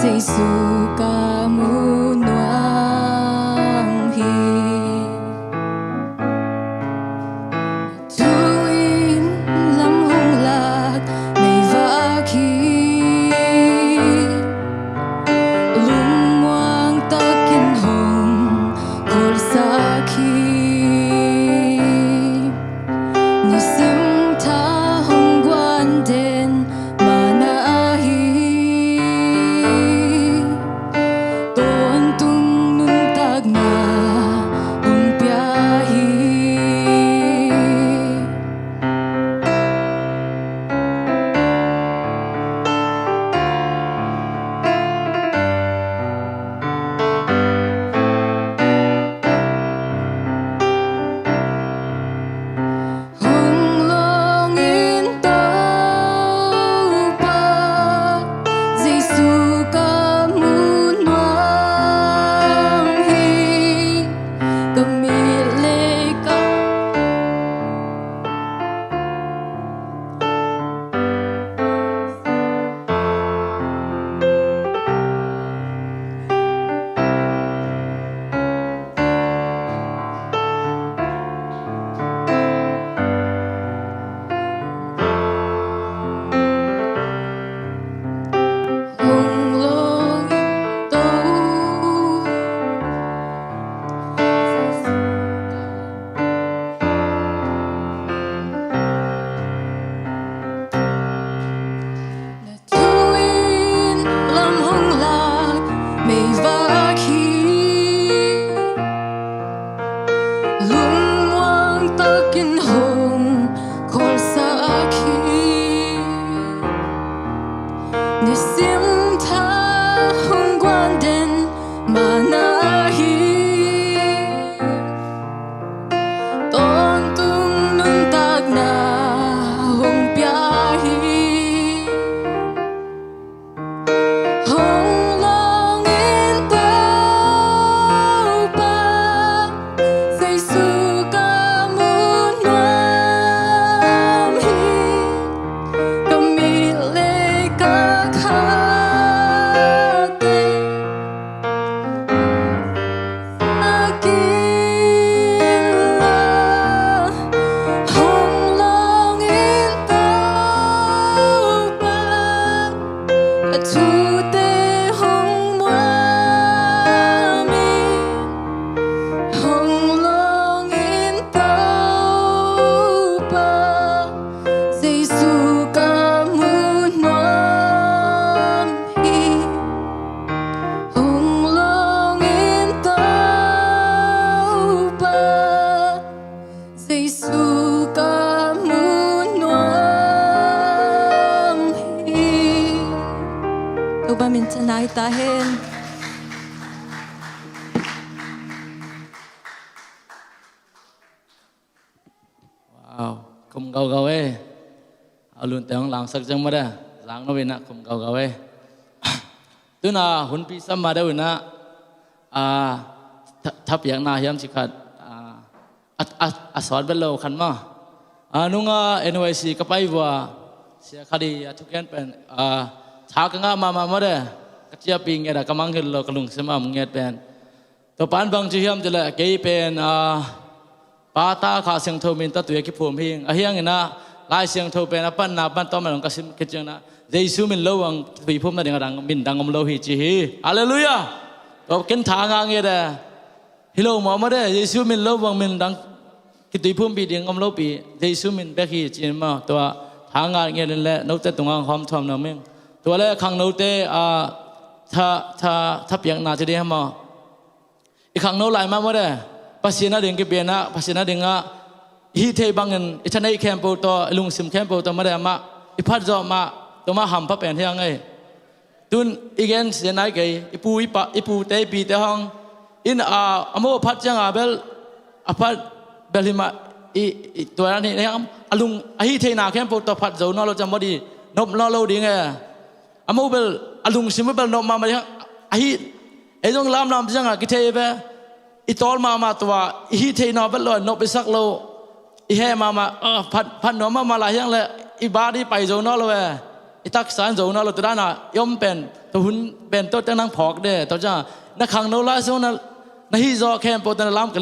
Giêsu ca muôn noang hi Tuin lam hong lạc ngày va khi lung moang takin hong kol sa khi ni sim tha hong guan den manahi ton tung nun tag na hong piahi hong long in tàu pa Giêsu ca muôn noang hi kamit le ka hong long in tàu Tuin lam hong lạc mây va khi lung moang takin hong kol sa khi ni sim tha hong guan den manahi ton tung nun tag na hong piahi hong long in tàu pa Giêsu ca muôn noam hi kamit le ka khate akin la hong long in tàu pa thu te hong mua mi hong long in tàu pa Giêsu ca muôn noam hi hong long in tàu pa Giêsu ca muôn noam hi Tụ ba mình chân lại ta hen Wow, kum gau gau alun teong lang sak jang mada lang no bena kum gau gau tu na hun pi sam ma da na thap yang na hiam sikat aswat belo khan ma nunga NYC kapai wa sia khadi thuken pen tha ka nga ma da kachia ping era kamang hil lo kalung sema nget pen to pan bang chi hiam jela ke pen pata kha siang tho min ta tuya ki phom hing a hiang ina lai siang tho pen pan na pan to ma ka sim ke chang na Giêsu min lo ang thui phom na ding rang min dangom lo hi chi hi hallelujah to ken tha nga nge da hilo mo ma de Giêsu min lo wang min dang ki thui phom bi ding om lo pi Giêsu min be hi chi ma to tha nga nge len le no te tung ang hom thom na meng to le khang no te tha piang na chi de ma อีกครั้งโน้นไหลมาเมื่อไรภาษีน่าเด้งกี่เบียนะภาษีน่าเด้งอ่ะฮีเทบังเงินอีท่านในแคมป์ปูตัวลุงซิมแคมป์ปูตัวมาได้มาอีพัดจอมาตัวมาหำพระเป็นที่ยังไงตุนอีกเงินเสียนายเกยอีปูเตยปีเตห้องอินอโมพัดจังเบลพัดเบลหิมาอีตัวนั้นนี่นะครับลุงฮีเทนาแคมป์ปูตัวพัดโจนอเราจำบ่ดีนบนอเราดีไงอโมเบลลุงซิมเบลนบมาอย่างฮีไอ้ตรงลำจังกิเทเบอีตอลมาตัวฮีเทนอเบลเลยนบไปสักโลอีแห่มาพันนอมาหลายอย่างเลยอีบาดีไปโจนอเราอีตักสารโจนอเราตัวนั้นย่อมเป็นตัวหุ่นเป็นตัวตั้งนั่งผอกเด้ตัวจ้านักขังโนลาส่วนนั้นนักฮิโซแคมป์ปตันลำกัน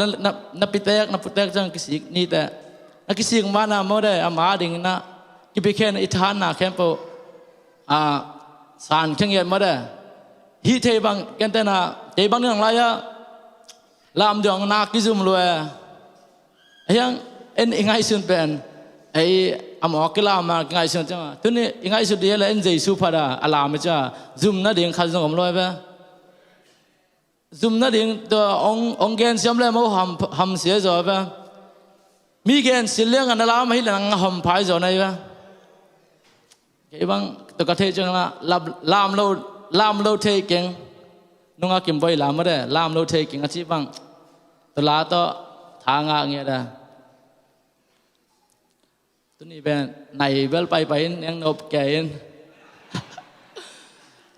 นับปิเตกนับพุเตกจังกิสิกนี่แต่นักกิสิกมานาโมได้อามาดิ่งนะกิไปแค่อิทานนาแคมป์สารเชียงเย็นมาได้ฮีเทบังกันแต่น่ะเทบังนี่หลังไรอะลำดวงนากิซุมรวยยังไงสุนเป็นไอ้อมอกลามาไงสุนจังตุนี่ไงสุดเดียวเลยเจสุพาราอลามจ้าซุมนั่นเองขัดสงฆ์รวยไปซุมนั่นเองตัวองเกนเสียมเลยมาหำเสียจ่อไปมีเกนสิเลี้ยงกันแล้วไม่หลังหำพายจ่อไหนไปไอ้บังตัวกระเทยจังละลามโลเทกิงนุ่งอากิมไปลามมาได้ลามโลเทกิงอาชีพบังตัวลาตัวทางเงี้ยได้ตัวนี้เป็นไหนเวลไปยังนบแกน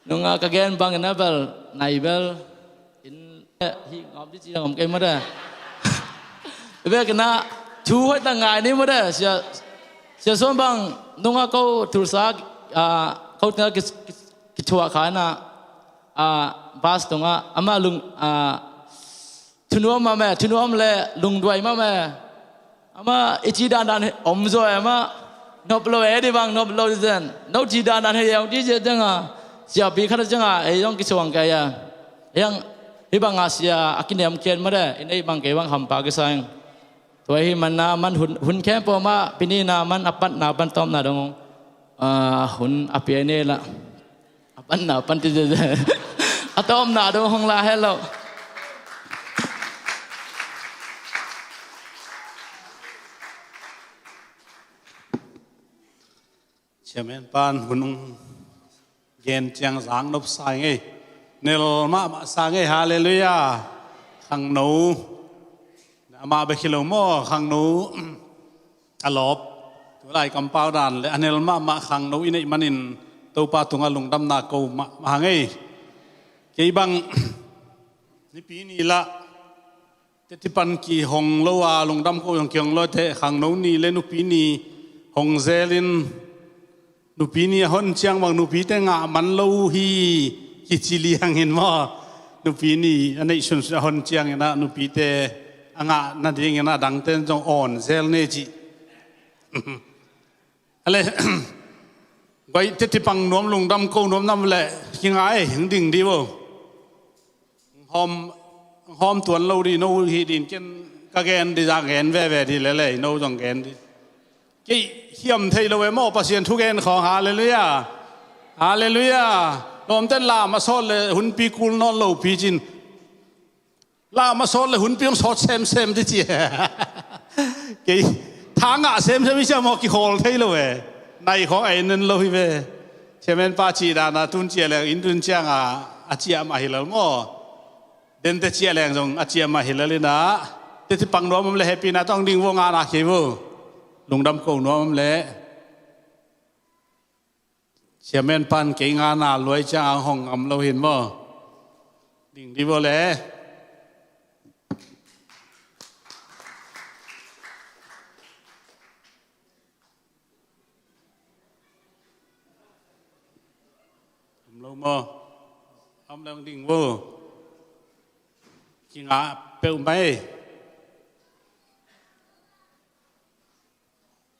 นุ่งกระเกนบังกันนะเวลไหนเวลอินฮีงอมที่จีนงอมเกนมาได้เวลกันนะชูให้ตั้งไงนี่มาได้เสียส่วนบังนุ่งเขาทุสาเขาเนี่ยกิจวัตรขายนะบาสตรงอามาลุงทุนวมมาแม่ทุนวมเลยลุงด้วยมาแม่อามาอิจิดานอมโซเอมานบโลเอดีบังนบโลดิเซนนบจิดานเฮียงที่เจจังเสียปีขัดจังไอ้ยังกิจวัตรแกยังฮิบังอาเซียอากินเดียมเขียนมาได้อินไอ้บังเกวังหำปากกษัตริย์ตัวฮิมันหุ่นแค่พอมาปีนี้มันอปันปันตอมดงหุ่นอภิเนละปันที่จะอะตอมดงห้องลาให้เราเชื่อไหมปานหุ่นเย็นเจียงสางนบสายไงเนลมาสางไงฮาเลลูยาขังหนูมาไปคิโลโม่ขังหนูอลบตัวไรกำเปาดันเลยอันเนลมาขังหนูอินิมันินตัวปาตุงอลุงดำนาโกมาไงกี่บังนี่ปีนี้ละที่ปันกี่หงโลวาลุงดำโกยังเกี่ยงลอยเทขังหนูนี่เล่นุปีนี้หงเซลินนุปีนี้ฮอนเชียงวังนุปีแต่งะมันโลฮีกิจิเลียงเห็นมั้ยนุปีนี้อันนี้ชุนฮอนเชียงนะนุปีแต่งะนั่นเองนะดังเต้นจงอ่อนเซลเนจิอะไรไปที่ปังน้อมลงดำโกน้อมน้ำแหละยังไงถึงดิ่งดีบ่หอมตัวเราดีโน้ฮีดินเจนกะแกนดีจากแกนแว่ดีเลยโน้จงแกนดีกี่เขียมไทยเราไว้หม้อประเสียนทุกแกนของฮาเลลูยาฮาเลลูยาน้อมเต้นลามาสอนเลยหุ่นปีกุลนอนเหล่าปีจินลามาสอนเลยหุ่นปีมสอดเซมที่จีกี่ทางเซมไม่ใช่หมอกี่โฮลไทยเราเว้ในของไอ้นั่นเราพี่เว้เชื่อมันป้าจีดานาตุนเจียเลยอินตุนเจียงอาเจียมาฮิลล์มั้งเดินแต่เจียแรงจงอาเจียมาฮิลล์เลยนะแต่ที่ปังน้อมมันเลยแฮปปี้นะต้องดิ่งวงานอาคิวลุงดำโกน้อมเลยเชื่อมันปันเก่งงานรวยจ้าห้องอำเราเห็นมั้งดิ่งดีบ่เลยเราโมทำเรื่องดิ่งวัวกินอาเปรี้ยวไหม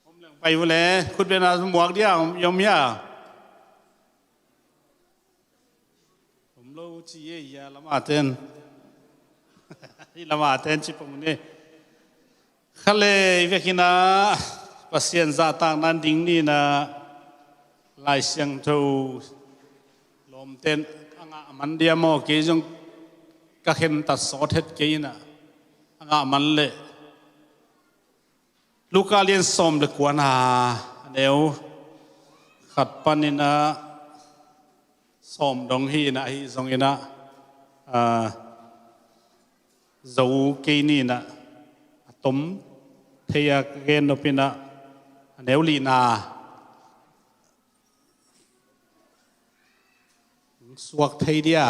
ผมเรื่องไปวัวเลยคุณเป็นอาสมวกเดียวยอมยาผมรู้จีเอียละมาเต้นที่ละมาเต้นชิปมุนีขั้นเลยเวกินาปัสเซียนซาตังนั้นดิ่งนี่นะลายเสียงทูลมเต้นมันเดียโมกีจง ka khen ta so thet ke na anga man le Luka lian som le kwana neu khat panina som dong hi na hi zong ina dấu cây ni na tóm thầy gen nó pina nếu lì na suak thầy dia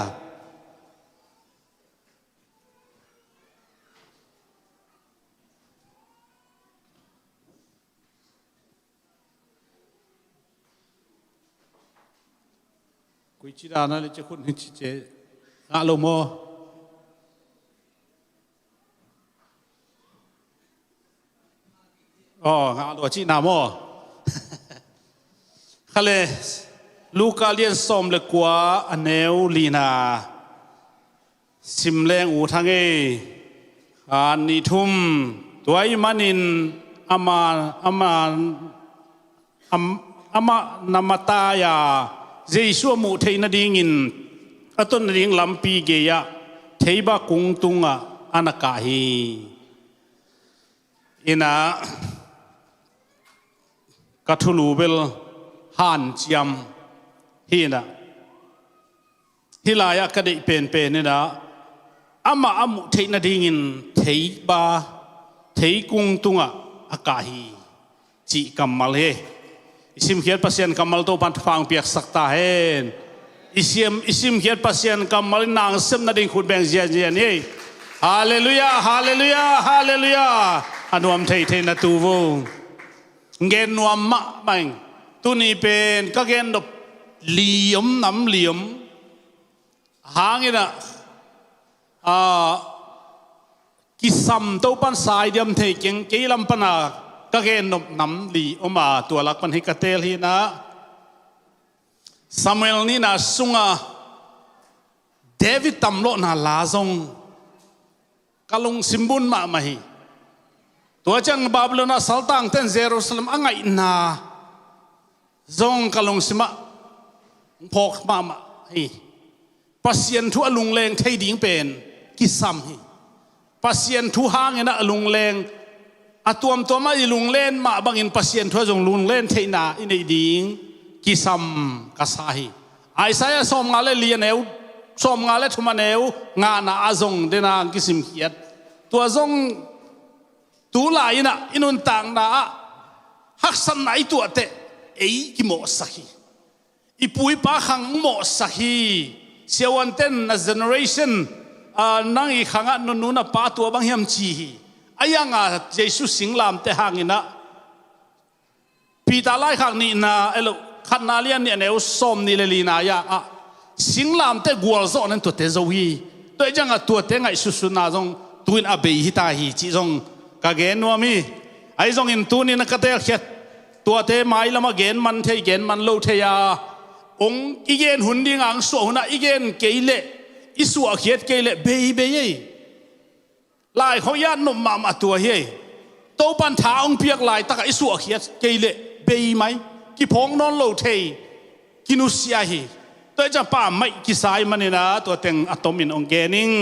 quý chị đàn nó chỉ khuôn hình chị chế ngã lô mò ngã lô chị nào mò khá lệ Luka liên xóm lệ quá anh nếu lì nà sim leng ủ thang ấy anh ni thum tuổi manin ama namata ya Giêsu mu thei na ding in aton ring lampi ge ya thei ba kung tunga anaka hi ina kathulu bel han chiam hi na hilaya ka dei pen ni na ama amu thei na ding in thei ba thei kung tunga aka hi chi kamal he isim khiat pasien kamal to pan phang piak sakta hen isim khiat pasien kamal nang sem na ding khut beng jian ye hallelujah hallelujah hallelujah anuam thei na tu vo ngen nuam ma bang tu ni pen ka gen dop liam nam liam hangina kisam to pan sai diam thei keng ke lam pana ka gen nop nam li oma tua lak pan hi ka tel hi na Samuel ni na sunga David tamlo na la zong kalung simbun ma mahi tua chang Babylon saltang ten Jerusalem angai na zong kalung sima phok ma hi pasien thu alung leng thei ding pen kisam hi pasien thu hang ena alung leng atuam toma ilung len ma bangin pasien thua jong lung len theina inei ding kisam kasahi Isaiah som ngale lianeu som ngale thumaneu nga na azong dena kisim khiat tua zong tu la ina inun tang na haksan nai tu ate ei ki mo sahi ipui pa khang mo sahi siawan ten na generation nang i khanga nu na pa tu bang hiam chi ayanga Jesu singlam te hangina pita lai khang ni na elo khatna lian ni neu som ni le li na ya singlam te gwal zo nan to te zo hi to janga tu te ngai su su na jong tuin a be hi ta hi chi jong ka gen no mi ai jong in tu ni na ka te khet tu te mai lama gen man the gen man lo the ya ong igen hun ding ang so na igen keile isu a khiat keile be ye lai kho ya no ma ma tua hi to pan tha ong piak lai ta ka isu a khiat keile be mai ki phong non lo thei kinu sia hi to ja pa mai ki sai manina to teng atomin ong gening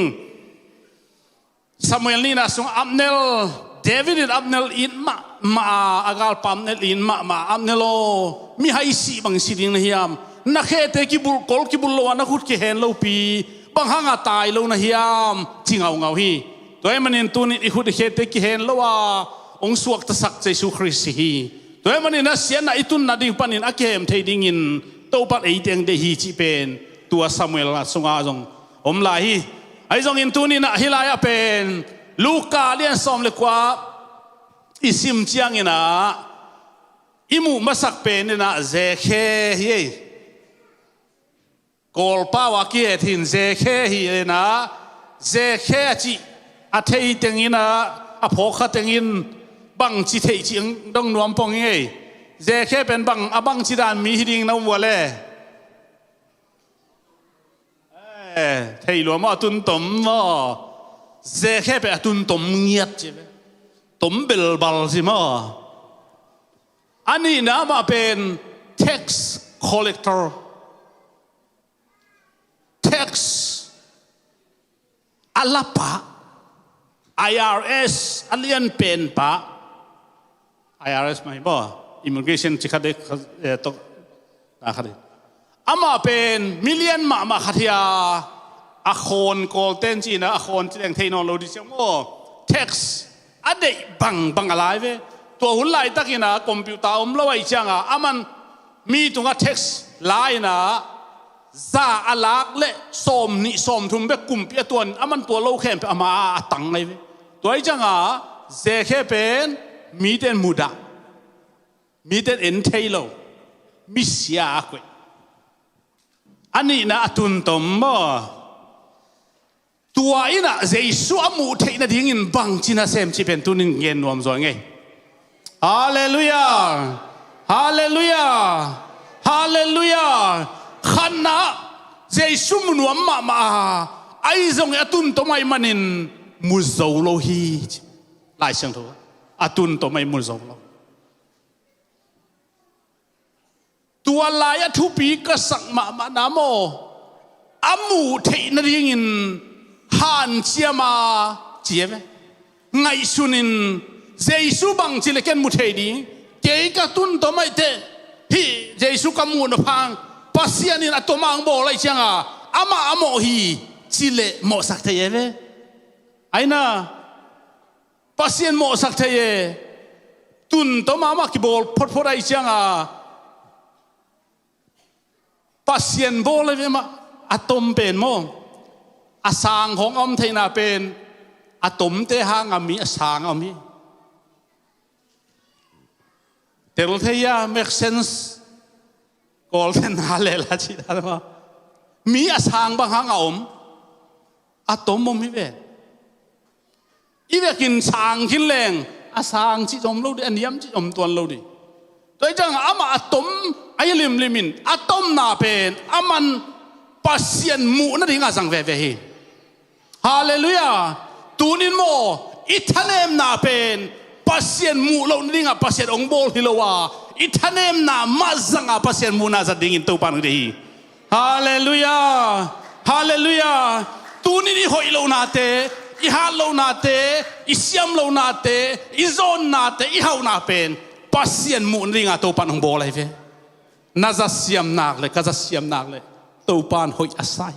Samuel ni na sung Abnel David in Abnel in ma agal pamnel in ma Abnelo mi hai si bang si ding hiam na khete ki bul kol ki bul lo na khut ki hen lo pi bang hanga tai lo na hiam chingau hi toy manin tu ni i khut khete ki hen lo wa ong suak ta sak Jesu Christ hi toy manin na sian na itun na ding panin akem thei ding in to pat ei teng de hi chi pen tua Samuel la sunga jong om la hi ai jong in tu ni na hilaya pen Luka lian som le kwa isim chiang ina imu masak pen na zekhe hi kol pa wa ki thin zekhe hi na zekhe chi a thei teng ina a phokha teng in bang chi thei chi dong nuam pong nge zekhe pen bang abang chi dan mi hiding na wa le thei lo ma tun tom mo zekhe pe tun tom ngiat chi tom bel bal si mo ani na ma pen tax collector tax alapa IRS alien pen pa IRS mai bo immigration chikade to na khade ama pen million ma khathia a khon kol ten chi na a khon chi deng technology chang mo tax ade bang alai ve to hun lai takina computer lawai changa aman mi tunga tax lai na za alak le som thum be kumpia tuan aman to lo khem pe ama atang ngai ve toy changa ze khe pen mi ten muda mi ten en thailo mi sia kwe ani na atun tom mo tua ina jesu amu theina ding in bang china sem chi pen tunin ngen nuam zo nge hallelujah hallelujah hallelujah khana jesu nuam ma ai zong atun to mai manin mu zo lo hi lai sang tho atun to mai mu zo lo tua lai thu pi ka sak ma na mo amu theina ding in han chiama chiave ngai sunin jesu bang chile ken mu thei di ke ka tun to mai te hi jesu ka mu no phang pasianin atomang bo lai changa ama amo hi chile mo sak theyeve aina pasien mo sak theye tun to mama ki bol phot ai changa pasien bol le ma atom pen mo asang hong om theina pen atom te hang ami asang ami tel theya make sense kol ten halela chi da ma mi asang bang hang om atom mo mi ve i ve kin sang kin leng asang chi om lo di aniam chi om tuan lo di toy jang ama atom ai lim limin atom na pen aman pasien mu na ringa sang ve ve hi hallelujah tunin mo ithanem na pen pasien mu lo ringa pasien ong bol hilowa ithanem na mazanga pasien mu na za dingin to pan de hi hallelujah hallelujah tunin i hoi lo na te i ha lo na te i siam lo na te i zon na te i hau na pen pasien mu ringa to pan ong bol ai ve na za siam nak le ka za siam nak le to pan hoi asai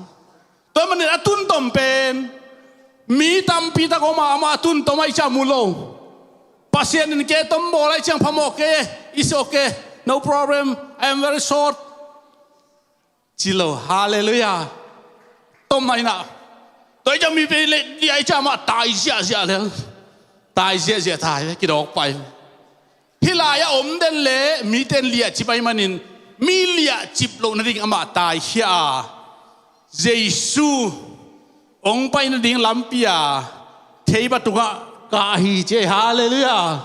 to man atun tom pen mi tam pi ta ko ma atun to mai cha mu lo pasien in ke tom bol ai chang phamo ke is okay no problem I am very short chilo hallelujah tom mai na tôi cho mi về lệ đi ai cha mà tài xia lên tài xia tài cái đó phải khi lại ôm đến lệ mi tên liệt chỉ bay manin mi liệt chip lâu nó đi mà tài xia Giêsu ông bay nó đi làm pia thấy bắt tụi cả hi chế hallelujah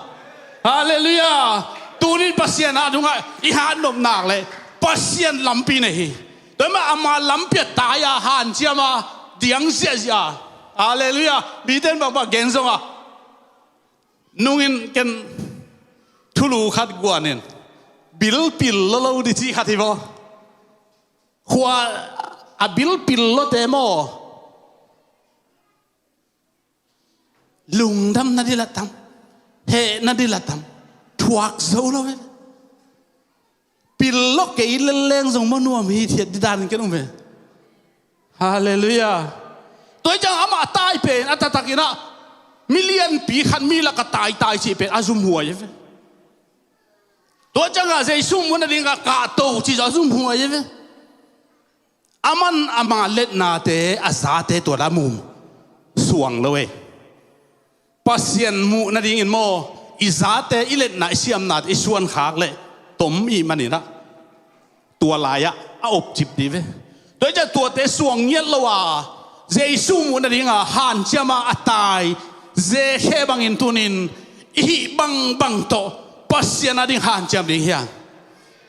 hallelujah tu ní pasien à đúng không ý han nộp nạc lệ pasien làm pi này tôi mà ama làm pia tài à han chia mà tiếng xia hallelujah bị tên bằng bằng gen song à nungin ken thulu khát guanin bil pil lo di chi khát hivo khoa a bil pil lo temo lung dam na di latam he na di latam thuak zo lo pil lo ke leng song mo nuam hi thiet di dan ken về hallelujah tôi chẳng ama tai pen atatakina million pi khan mi la ka tai chi pen azum huai ve tôi chẳng a jesu mun na dinga ka to chi azum huai ve aman ama let na te asa te to la mum suang lo we pasien mu na ding in mo izate ilet na siam na isuan khak le tom i manina tua laya a op chip di ve tôi cho tua te suang nhất lo à Giêsu muốn là tiếng hàn chama atai ze he bang in tunin hi bang to pasien na ding hàn cham ding hiang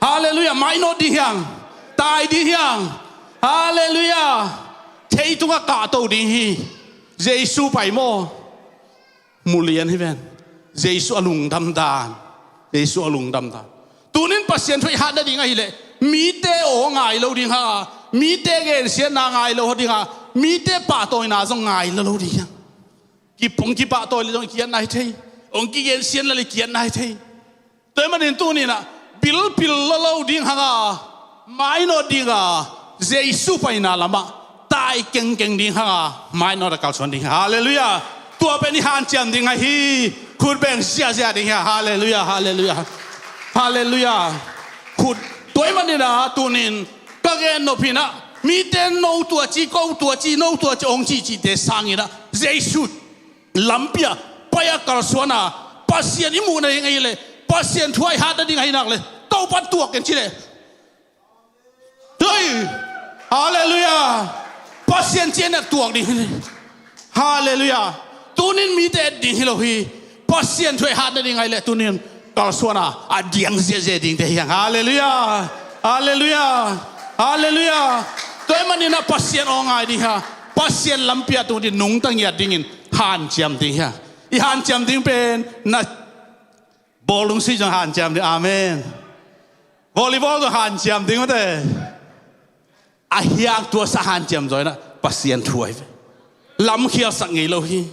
hallelujah mai no ding hiang tai ding hiang hallelujah thei tunga ka to ding hi Giêsu pai mo mulian hi ven Giêsu alung dam dan Giêsu alung dam dan tunin pasien thui hat da ding hi le mi te o ngai lo ding ha mi te gen sia na ngai lo ding ha mi te pa tôi na zong ngai lo lo đi ki pong ki pa tôi lo kian nai thei ông ki gen sian la kian nai thei tôi mà đến tu ni na pil lo lo ding hanga mai no dinga Jesus pa ina lama tai keng ding hanga mai no da kal son ding hallelujah tua pe ni han cham ding hi khut beng sia ding hallelujah hallelujah hallelujah khut tôi mà đến na tu nin ka gen no pina mi ten no tua chi ko tua chi no tua chi ong chi te sang ina Jesus lampia paya kal sona pasien imu na ngai le pasien thuai ha da ding hai nak le tau pan tuak ken chi le Hey, hallelujah. Pasien chen nak tuak ding. Hallelujah. Tunin mi te ding hilohi. Pasien thuai hat ding ai le tunin kal suana adiang je ding te yang. Hallelujah. Hallelujah. Hallelujah. Toi manina pasien ong ai ding ha. Pasien lampia tu din nung tang ya dingin han jam ding ha. I han jam ding pen na bolung si jang han jam ding. Amen. Volleyball tu han jam ding ma te. Ahiang tua sahan jam rồi na pasien thuai lam khial sak ngei lo hi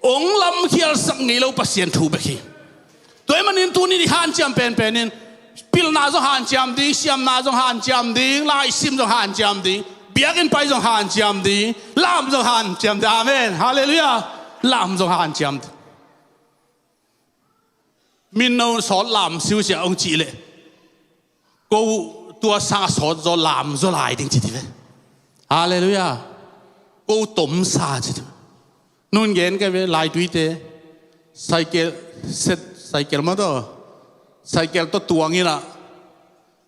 ong lam khial sak ngei lo pasien thu be hi toy manin tu ni han jam pen in pil na zo han jam ding siam na zo han jam ding lai sim zo han jam ding biakin pai zo han jam ding lam zo han jam ding amen hallelujah lam zo han jam min no so lam siu sia ong chi le ko tua sang sốt do làm do lại tiếng chỉ thế hallelujah cô tôm sa chứ nun gen cái về lại tuy thế cycle mà đó cycle to tuang như là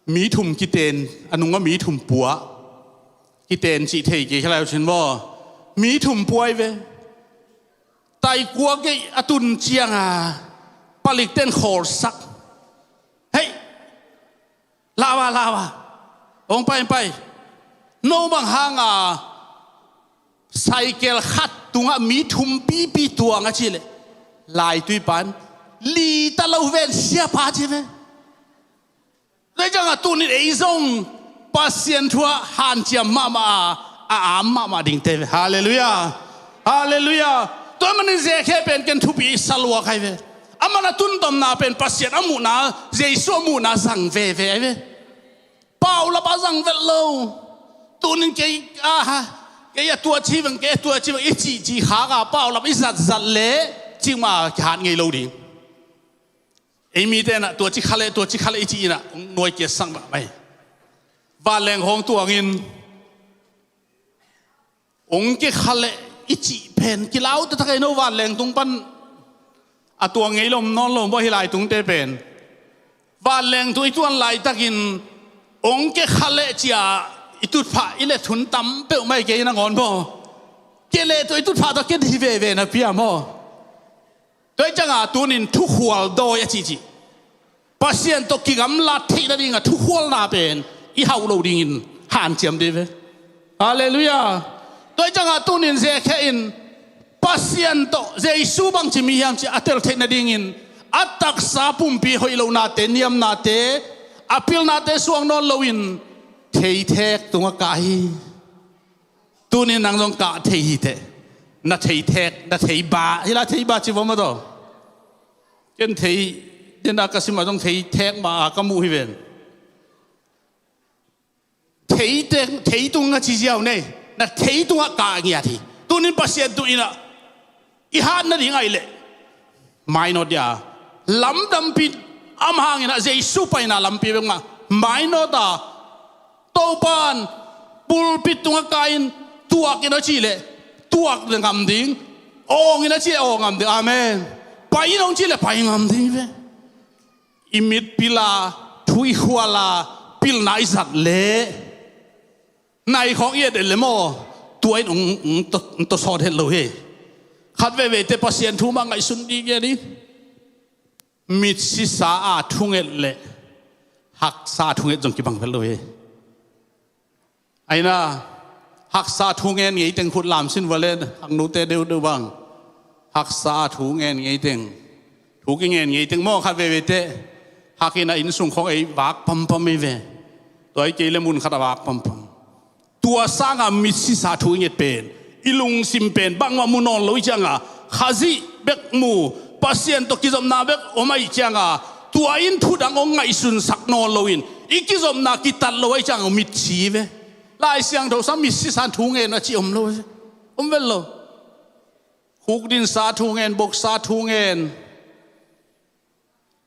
mỹ thùng cái tên anh nung có mỹ thùng bùa cái tên chỉ thấy cái cái nào chuyệnบ่mỹ thùng bùa về tay qua cái atun chiang palik tên khổ sắc hey lava ông bay no bang hanga cycle khat tunga mi thum pi tuanga chile lai tui pan li ta lo ven sia pa che ve le jang tu ni ei zong pasien thua han chiam mama ding te hallelujah hallelujah to man je khe pen ken thu pi salwa khai ve amana tun tom na pen pasien amu na jesu mu na sang ve Paul la bazang ve lo tunin cái tua chi vang ít chỉ khá cả Paul la ít giật lệ chỉ mà hạn ngày lâu đi em mi tên tua chi khale ít chỉ na nuôi kia sang vậy và leng hong tua ngin ông cái khale ít chỉ pen cái lão ta cái nó và leng tung pan tua ngày lom non lom bao hi lại tung te pen và leng tu tuan lại takin ông cái khale chia itut pha ile thun tam pe mai ke na ngon bo ke le to itut pha to ke di ve na pia mo toi changa tunin thu khwal do ya chi pasien to ki gam la thi na dinga thu khwal na pen I hau lo ding han chiam de ve hallelujah toi changa tunin ze khe in pasien to jesu bang chi mi yang chi atel the na ding in atak sa pum pi hoi lo na te niam na te apil na te suang non lo in thei thek tunga kai tunin nang jong ka thei te na thei thek na thei ba hila thei ba chi voma do ken thei dena ka sima jong thei thek ma ka mu hi ven thei tunga chi jiao ne na thei tunga ka ngia thi tunin pasien tu ina I han na ding ai le mai no dia lam dam pi am hang ina jesu pa ina lam pi ma mai no da topan pulpit tunga kain tuak ina chi le tuak ngam ding ong ina chi ong ngam ding amen pai nong chi le pai ngam ding ve imit pila thui huala pil nai zat le nai khong ye de le mo tuai ong to so de lo he khat ve te pasien thu ma ngai sun di ge ni mit si sa a thunget le hak sa thunget jong ki bang vel lo he aina hak sa thungen ngei teng khut lam sin valen hak nu te deu bang hak sa thungen ngei teng thu ki ngei teng mo khat ve te hakina in sung khong ei wak pam ei ve toy ke le mun khat wak pam ตัวสร้างมิสิสาธุเงียเป็นอิลุงซิมเป็นบางว่ามุนอนลอยจังข้าจีเบกมูปัสยันตกิจอมนาเบกอไม่จังตัวอินทุดังองไงสุนสักนอนลอยอีกิจอมนากิตัดลอยจังมิดชีเวลายเสียงเท่าสามิสิสาธุเงียนะจีอมลอยเวลโลหุกดินสาธุเงียบกสาธุเงีย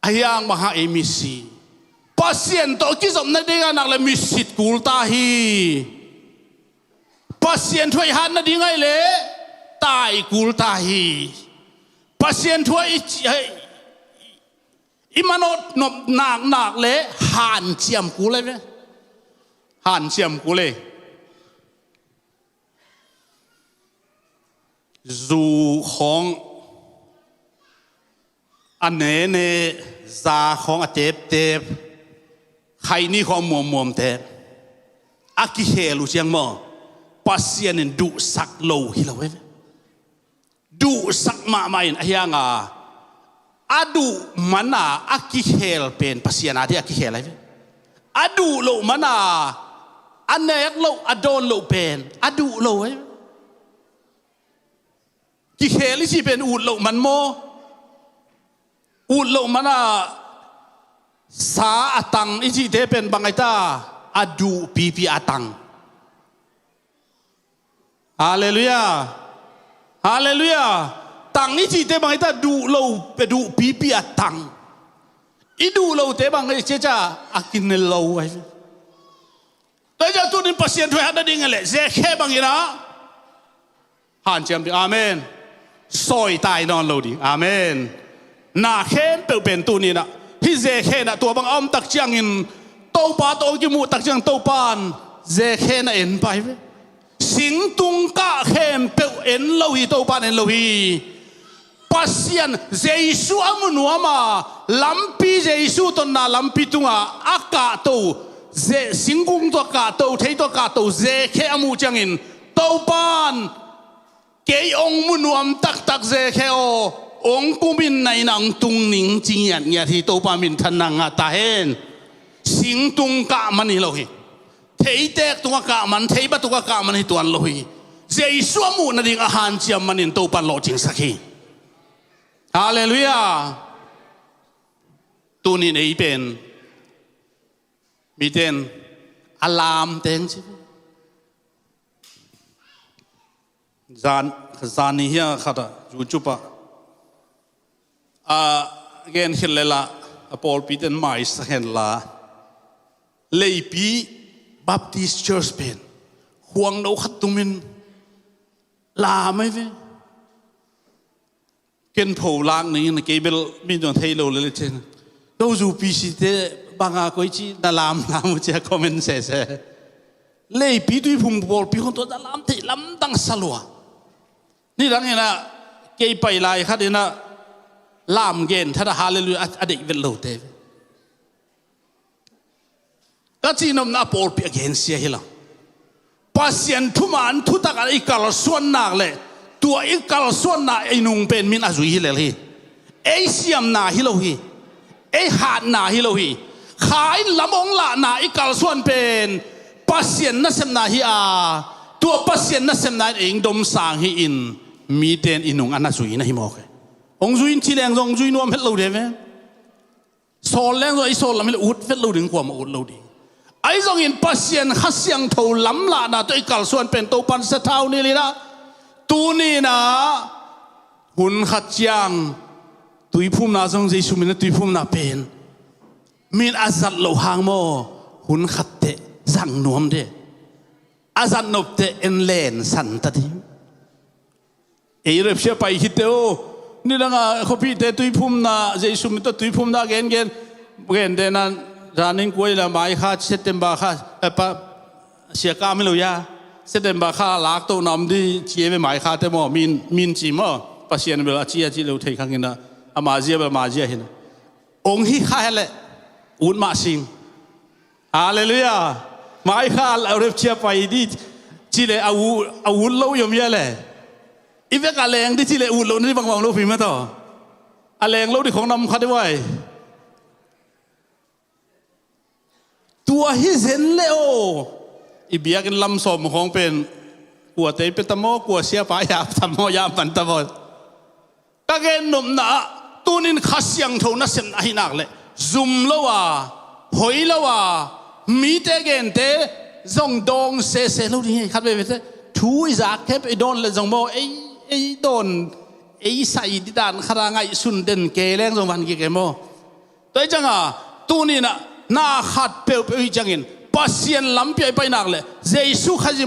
อายังมหาเอมิสีปัสยันตกิจอมนาเดียนักเลมิสิตกุลตาฮีปัสยันช่วยหันนาดีไงเล่ตายกุลตาฮีปัสยันช่วยอิมานอดนบนักเล่หันเจียมกุเลยไหมหันเจียมกุเลยรูของอันเนซาของอเตบใครนี่ของมัวเตบอากิเฮลุเจียงมอปัสยันดูสักโลฮิลาเวดูสักมาไม่เฮียงอาดูมันอากิเฮลเป็นปัสยันอาที่อากิเฮลอะไรอาดูโลมันอันเนกโลอโดนโลเป็นอาดูโลเวกิเฮลิสิเป็นอูดโลมันโมอูดโลมันสาอตังอิจิเตเป็นบางไอตาอาดูปีอตังฮาเลลูยาฮาเลลูยาตังอิจิเตบางไอตาดูโลไปดูปีอตังอีดูโลเตบางไอเจจ้าอากินเนโลไว้แต่จะตัวนี้ปัสยันถอยหันได้ยังไงเลยเจแค่บางอย่างนะหันเจียมดิอาเมนซอยตายนอนโลดิอาเมนนาเข็นเป็นตัวนี้นะที่เจแค่นะตัวบางอ้อมตักจังอินโตปาโตกิมูตักจังโตปานเจแค่นะเอ็นไปสิงตุงกะเข้มเปเอ็นโลฮีโตปานเอ็นโลฮีปัสยันเจสุอามุนัวมาลัมปีเจสุตนนาลัมปีตุงอากาโตเจสิงกุงตัวกาโตเทตัวกาโตเจแค่อามุจังอินโตปานเกยองมุนัวมตักเจแค่องกุมินในนังตุงนิงจิงยันยาที่โตปามินทันนังตาเห็นสิงตุงกะมันนี่โลหิเทยเตกตัวกะมันเทยบัตัวกะมันนี่ตัวโลหิเจสวมูนัดิงอาหารเจียมมันนี่โตปาโลจิงสักทีฮาเลลูยาตัวนี้ในเป็นมีเต็นอลามเต็งใช่ไหมจานนี้เฮียขัดจูจุปะเกณฑ์เห็นเลยละพอลปีเต็นไม่สักเห็นละเลยปีบัพติสต์เชิร์ชเป็นห่วงเราขัดตุมินลาไม่เว้เกณฑ์ผู้ล้างนี้นะเกเบลมีตัวเทโลเลยเช่นเราจูปีสิเตบางอากุยจีนาลามมุจคอมเมนเซเซเลยปีตุยพุ่งพอลปีคนตัวนาลามเทลำดังสลัวนี่ดังนี้นะเกยไปลายขัดนะลามเกณฑ์ถ้าฮาเลลูยาอดีตเวลโลเตก็จีนมนาโปลปีเกณฑ์เสียหิละปัสยันทุมันทุตักอะไรกัลส่วนนักเลยตัวอีกัลส่วนนักไอ้นุ่งเป็นมินอาจุยหิเลยไอ้เสียมนาหิโลฮีไอ้หาดนาฮิโลฮีขายลำองละนาอีกัลส่วนเป็นปัสยันนัสมนาฮิอาตัวปัสยันนัสมนาเองดมสางฮิอินมีเดนอินุงอันนาจุยนะฮิโมกองจุยที่แรงองจุยนวมเฟลโลเดเวโซลแรงไอ้โซลลำเฟลอุดเฟลโลดึงความอุดโลดีไอ้จงอินปัสยันขัดเสียงเท่าลำละนาตัวอีกัลส่วนเป็นตัวปันเสเท่านี่เลยนะตัวนี้นะหุ่นขัดยังตุยพุ่มนาจงใจสุมินตุยพุ่มนาเป็นมินอาจัดโลหางโมหุ่นขัดเตะสั่งนวมเดอาจัดนบเตะเอ็นเลนสันตัดิเอเรบเชื่อไปฮิตเตโอนี่ละง่ะเขาพี่เตะตุยพุ่มนาใจสุมินตุยพุ่มนาเกนเดนันจานิงกุยละไม้ข้าเซตเต็มบาข้าปะเสียกาไม่รู้ยาเซตเต็มบาข้าลักตัวนำที่เชียไปไม้ข้าเตมอมินจีมอปัสยันเวลาเชียจีเราเทขังกินนะอามาเจียแบบมาเจียเห็นองค์ที่ข้าเละอุดมาสิงฮาเลลูยาไม่ข้าเอาเรียบเชียไปที่จีเลอาวุธเล่ายมเยอะเลยอีเวกอะไรงที่จีเลอุดเล่านี่บางๆเล่าพิมพ์มาต่ออะไรงเล่าที่ของนำคัดได้ไว้ตัวฮิเซนเลโอ อีเบียกันลำสมของเป็นกัวเตยเป็นตะโมกัวเสียปายาตะโมยามันตะโมก็เกณฑ์หนุ่มนะตูนินขัดยังเท่านั้นเสียนหินักเลยซุ่มละว่าหอยละว่ามีแต่เกณฑ์เตจงดงเสลูนี่ขัดไปเป็นทูอิจากแค่ไปโดนเลยจงโมไอ้โดนไอ้ใส่ดิดานขรางไงสุนเด่นเกล้งจงวันกี่เกมโมตัวจังอ่ะตูนี่นะน่าขัดเปลวไปจังอินปัสยันลำเปียไปนักเลยเจสุขจิ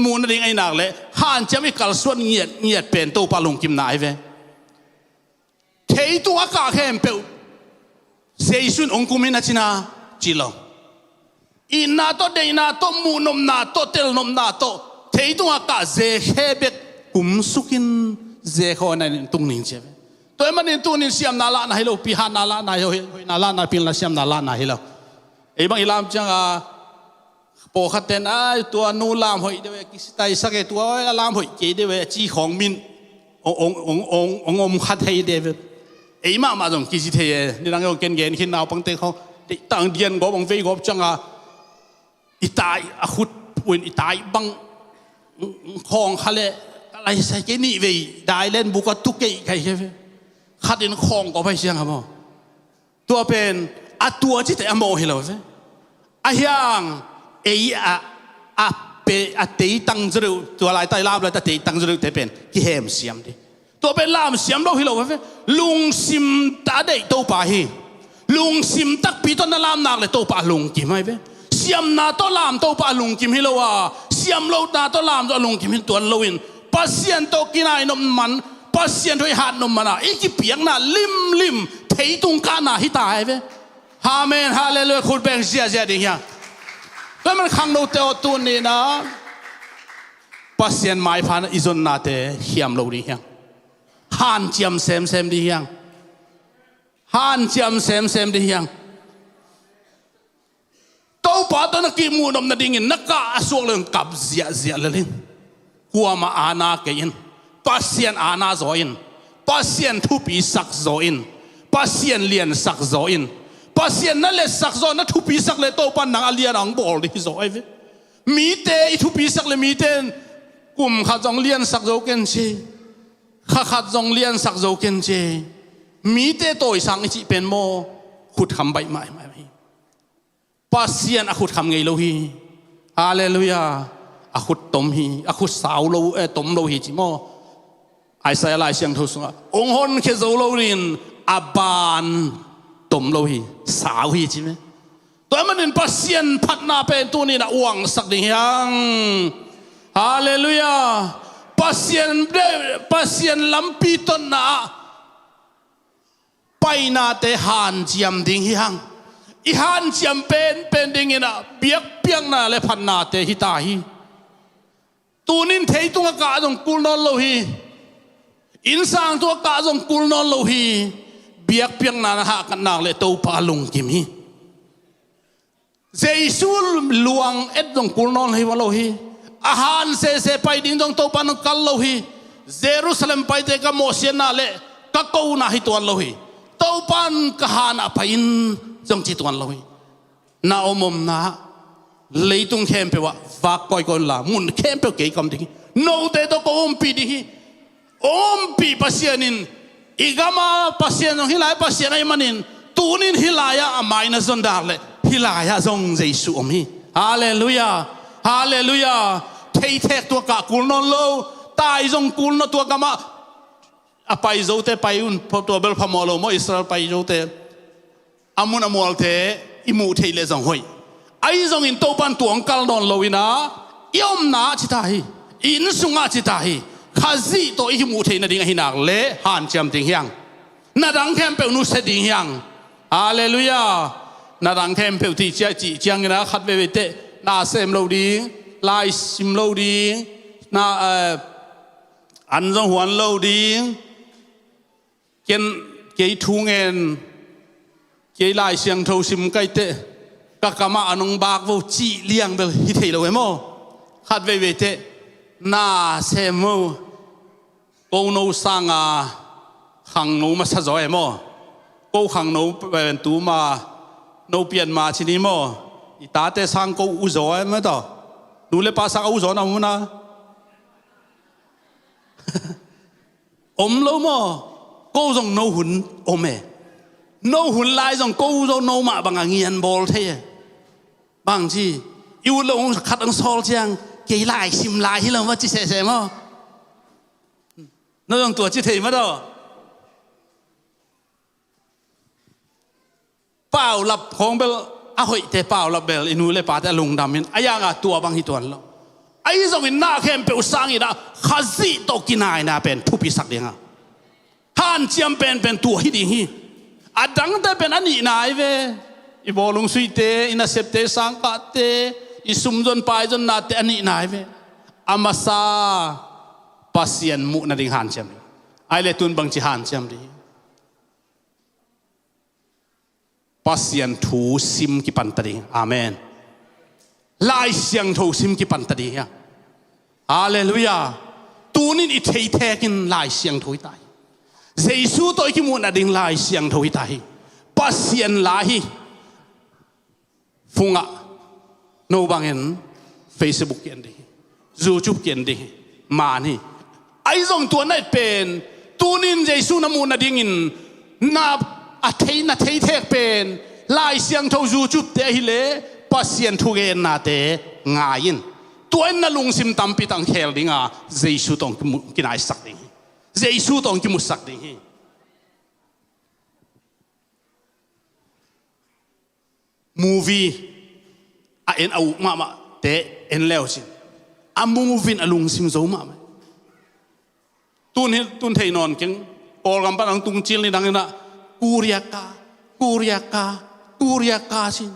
มูนดิ่งไอ้นักเลยฮันจะไม่กัลส่วนเงียดเป็นตัวปาลงกิมนายเวเทตัวกาเข้มเปลวเจสุนองคุมินาจินาจิลองอินนาโตเดนาโตมูนมนาโตเตลนมนาโตเทตัวกาเจเฮเบกกุมสุกินเจเขาในตุงนิงเจตัวมันในตุงนิงเสียมนาลานาฮิโลพิหานาลานาฮิโลนาลานาพินลาเสียมนาลานาฮิโลไอ้บางอิลามจังอ่ะโปขัดเต็นไอ้ตัวนูลามหอยเดวกิสไตสักไอ้ตัวลามหอยเจเดวจีของมินองขัดให้เดวไอ้มาจงกิสิเทนี่นังเอาเกณฑ์ขึ้นเอาปังเตเขาต่างเดียนก็บังเฟยก็จังอ่ะอีตายอาขุดปุ่นอีตายบังของเขาเลยอะไรใส่เกนี่เว้ยได้เล่นบุกตุกเกยใครใช่ไหมขัดอินของก็ไปเสียงครับตัวเป็นอัตัวจิตแต่อโมหิโลเว้ยอายังเอีอาเปอตีตังจรูตัวลายใต้ลาบเลยแต่ตีตังจรูแต่เป็นกิเหมเสียมดิตัวเป็นลามเสียมเราหิโลเว้ยลุงซิมตาเด็กตัวป่าฮีลุงซิมตักปีต้นลามนักเลยตัวป่าลุงกี่ไม่เว้ยเสียมนาตัวลามตัวป่าลุงกิมฮิโลวะเสียมเรานาตัวลามตัวลุงกิมฮิตัวโลวินปัสยันตัวกินไอ้นมมันปัสยันด้วยหาดนมมันอ่ะอีกเปียงน่ะลิมเทตุงกาน่ะฮิตายเว้ยฮาเมนฮาเลลูยาคุณเป็นเสียดิ่งยังแล้วมันขังเราเตอตัวนี้นะปัสยันหมายพันอิจนนาเตเฮียมเราดิ่งยังฮันเจียมเซมดิ่งยังฮันเจียมเซมดิ่งยังตัวป้าตัวนักกิมูนมนาดิ่งนักกาสวงเรื่องกับเสียเลยหัวมาอาณาเกินปัสยันอาณาโซอินปัสยันทุปีสักโซอินปัสยันเลียนสักโซอินปัสยันนั่นเลยสักโซนั่นทุปีสักเลยโตปันนังอาเลียนังบอลที่โซไอ้เว้มีเตอทุปีสักเลยมีเตกลุ่มขัดจงเลียนสักโซเกนเชขัดจงเลียนสักโซเกนเชมีเตโตยสังอิจิเป็นโมขุดคำใบไม้ปัสยันอขุดคำไงโลฮีฮาเลลูยาอขุดตมฮีอขุดสาวโลตมโลฮีจิโมไอไซไลเสียงทุสงองฮอนเคโซโลรินอาบานตมโลฮีสาวฮีจิไหมตัวมันเป็นปัสยันพัฒนาเป็นตัวนี้นะวังสักดิ่งยังฮาเลลูยาปัสยันลำปีต้นนะไปนาเตหันเจียมดิ่งยังอีหันเจียมเป็นดิ่งนะเบียกเปียงนะเลยพัฒนาเตฮิตาฮีตัวนี้เทตัวกาจงกุลนนโลฮีอินสางตัวกาจงกุลนนโลฮีเบียกเปียงนานะฮะกันนางเลยตัวปาลงกิมฮีเจสุลลวงเอ็ดจงกุลนนฮีวะโลฮีอาหารเซไปดิ้งจงตัวปานกัลโลฮีเยรูซาเล็มไปเตกโมเสนาเลกักกูนาฮิตัวโลฮีตัวปานกหานาไปอินจงจิตวันโลฮีนาอมมนาเลยตุงเข้มเปว่าฟักก้อยก้อนละมุนเข้มเปเกี่ยคำดิ่งโนเตโตก็ปีดิ่งปีปัสยานินอีกามาปัสยานงฮิลายปัสยานไอมันนินตูนินฮิลายาอามายนะซอนดาร์เลฮิลายาจงเจสุอมีฮาเลลูยาฮาเลลูยาเทตัวกะกุลนนโลตายจงกุลนตัวกะมาไปโจเตไปอุนพอตัวเบลพามอลโมอิสราเอลไปโจเตอามุนอมอลเทอิมูเทเลจงหอยไอจงอินโตปันตัวองกัลนนโลวินายอมนาจิตาฮีอินสุงาจิตาฮีข้าซีตัวอิมูเทนดิ่งหินักเละหันจำดิ่งยังนาดังเทมเปลนุเสดิ่งยังฮาเลลูยานาดังเทมเปลที่เจ้าจีจังนะขัดเวเตนาเซมโลดิ่งลายซิมโลดิ่งนาอันจงหวนโลดิ่งเกยทุ่งเงินเกยลายเสียงโทซิมไกเตกักมาอนงบากวูจีเลี้ยงเบลฮิเทโลเอโมขัดเวเตนาเซมูกูนูสังอาขังนูมาสะจอยโมกูขังนูเป็นตัวมานูเปลี่ยนมาชินิโมอีตาเตสังกูอุจอยมั้ยต่อ đủ lệ pa sắc áo gió nào muốn na lâu mà cô dòng nâu hun mẹ nâu hun lại dòng cô dòng nâu mà bằng nghiền bol thế bằng gì yêu lâu khát ăn sol chăng cái lại sim lại hi lòng mà chỉ sẽ mà nó dòng tuổi chỉ thấy mà đâu bảo lậpของเบลอาหอยเตเปล่าลับเบลอินูเลปาแต่ลุงดำมินอายังอ่ะตัวบางทีตัวนั้นไอ้ส่งอินนาเข้มเปลสังอินะข้าซีตกินายนะเป็นทุพิสักเดียงอ่ะฮันเจียมเป็นตัวฮิดีฮีอาดังแต่เป็นอันนี้นายเวอีบอลงสุยเตอินาเซปเตสังกัดเตอีสุมจนไปจนนาเตอันนี้นายเวอามาซาปัสยันมุนาดิงฮันเจียมไอเลตุนบางจีฮันเจียมดีpasien thu sim ki pantadi amen lai siang tho sim ki pantadi ya hallelujah tunin I thei thekin lai siang thoi tai jesu toi ki mun ading lai siang thoi tai pasien lai funga no bangen facebook ken di youtube ken di mani ai jong tu nai pen tunin jesu na mun ading in na a thấy na thấy thế bên lại xiang thâu YouTube để hi lệ pasien thu gen na te ngayin tuan na lung sim tam pi tang khel dinga Jesu tong ki nai sak ding Jesu tong ki mu sak ding movie a en au ma te en leo sin a movie a lung sim zo ma tun thei non keng pol gam pa ang tung chil ni dang na Kuriaka sin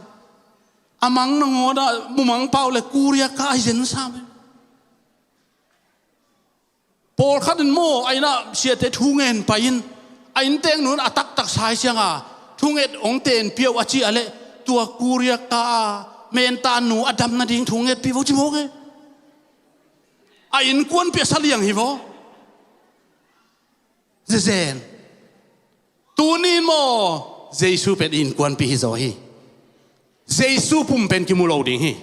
amang nangoda mumang paule Kuriaka isen sabe Paul khaden mo aina siate thungen pain ain teng nun atak tak sai sianga thunget ong ten piau achi ale tua Kuriaka menta nu adam na ding thunget pi wo chi mo ke ain kuan pe saliang hi wo zen tunin mo Jesu pen in kwan pi zo hi Jesu pum pen ki mu lo ding hi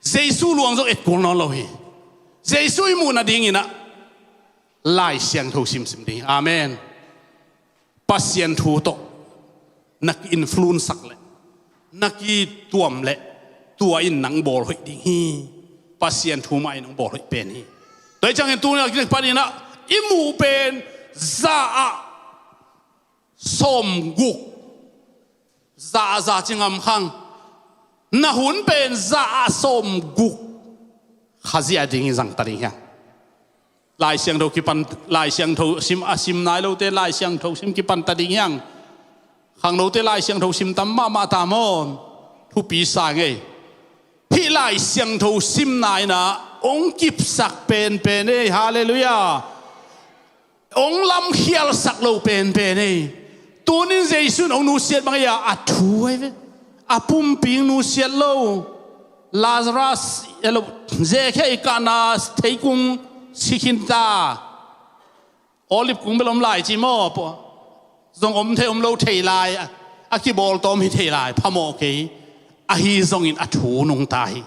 Jesu luang zo et kul no lo hi Jesu mu na ding ina lai siang tho sim ding amen pasien thu to nak influence sak le naki tuam le tua in nang bol hoi ding hi pasien thu mai nang bol hoi pen hi doi chang en tu na ki pa ni na imu pen za a som guk za chingam khang na hun pen za som guk khazia ding jang tari ha lai siang tho ki pan lai siang tho sim asim nai lo te lai siang tho sim ki pan ta ding yang khang lo te lai siang tho sim tam ma ta mon thu pi sa nge hi lai siang tho sim nai na ong kip sak pen e hallelujah ong lam khial sak lo pen e tunin Jesu ông nu siết bằng ya athu ai ve apum ping nu siết lo Lazarus elo je khe kana thei kung sikhin ta olive kung belom lai chi mo po zong om the om lo thei lai a ki bol tom hi thei lai phamo ke a hi zong in athu nong tai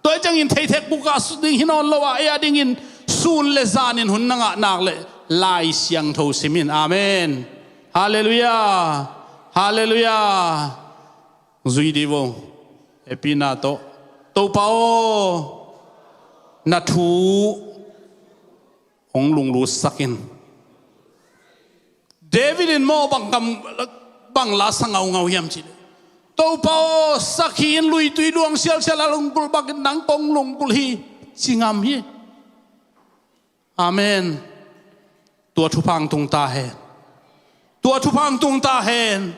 toy chang in thei thek buka ding hinon lo wa ya ding in sun le zan in hun nanga nak le lai siang tho simin amen hallelujah hallelujah zui divo epinato to pao na thu ong lung lu sakin David in mo bang la sangau ngau yam chi to pao sakin lui tui luang sial sial alung kul bak nang pong lung kul hi singam hi amen tua thu phang tung ta he tua thu phang tung ta hen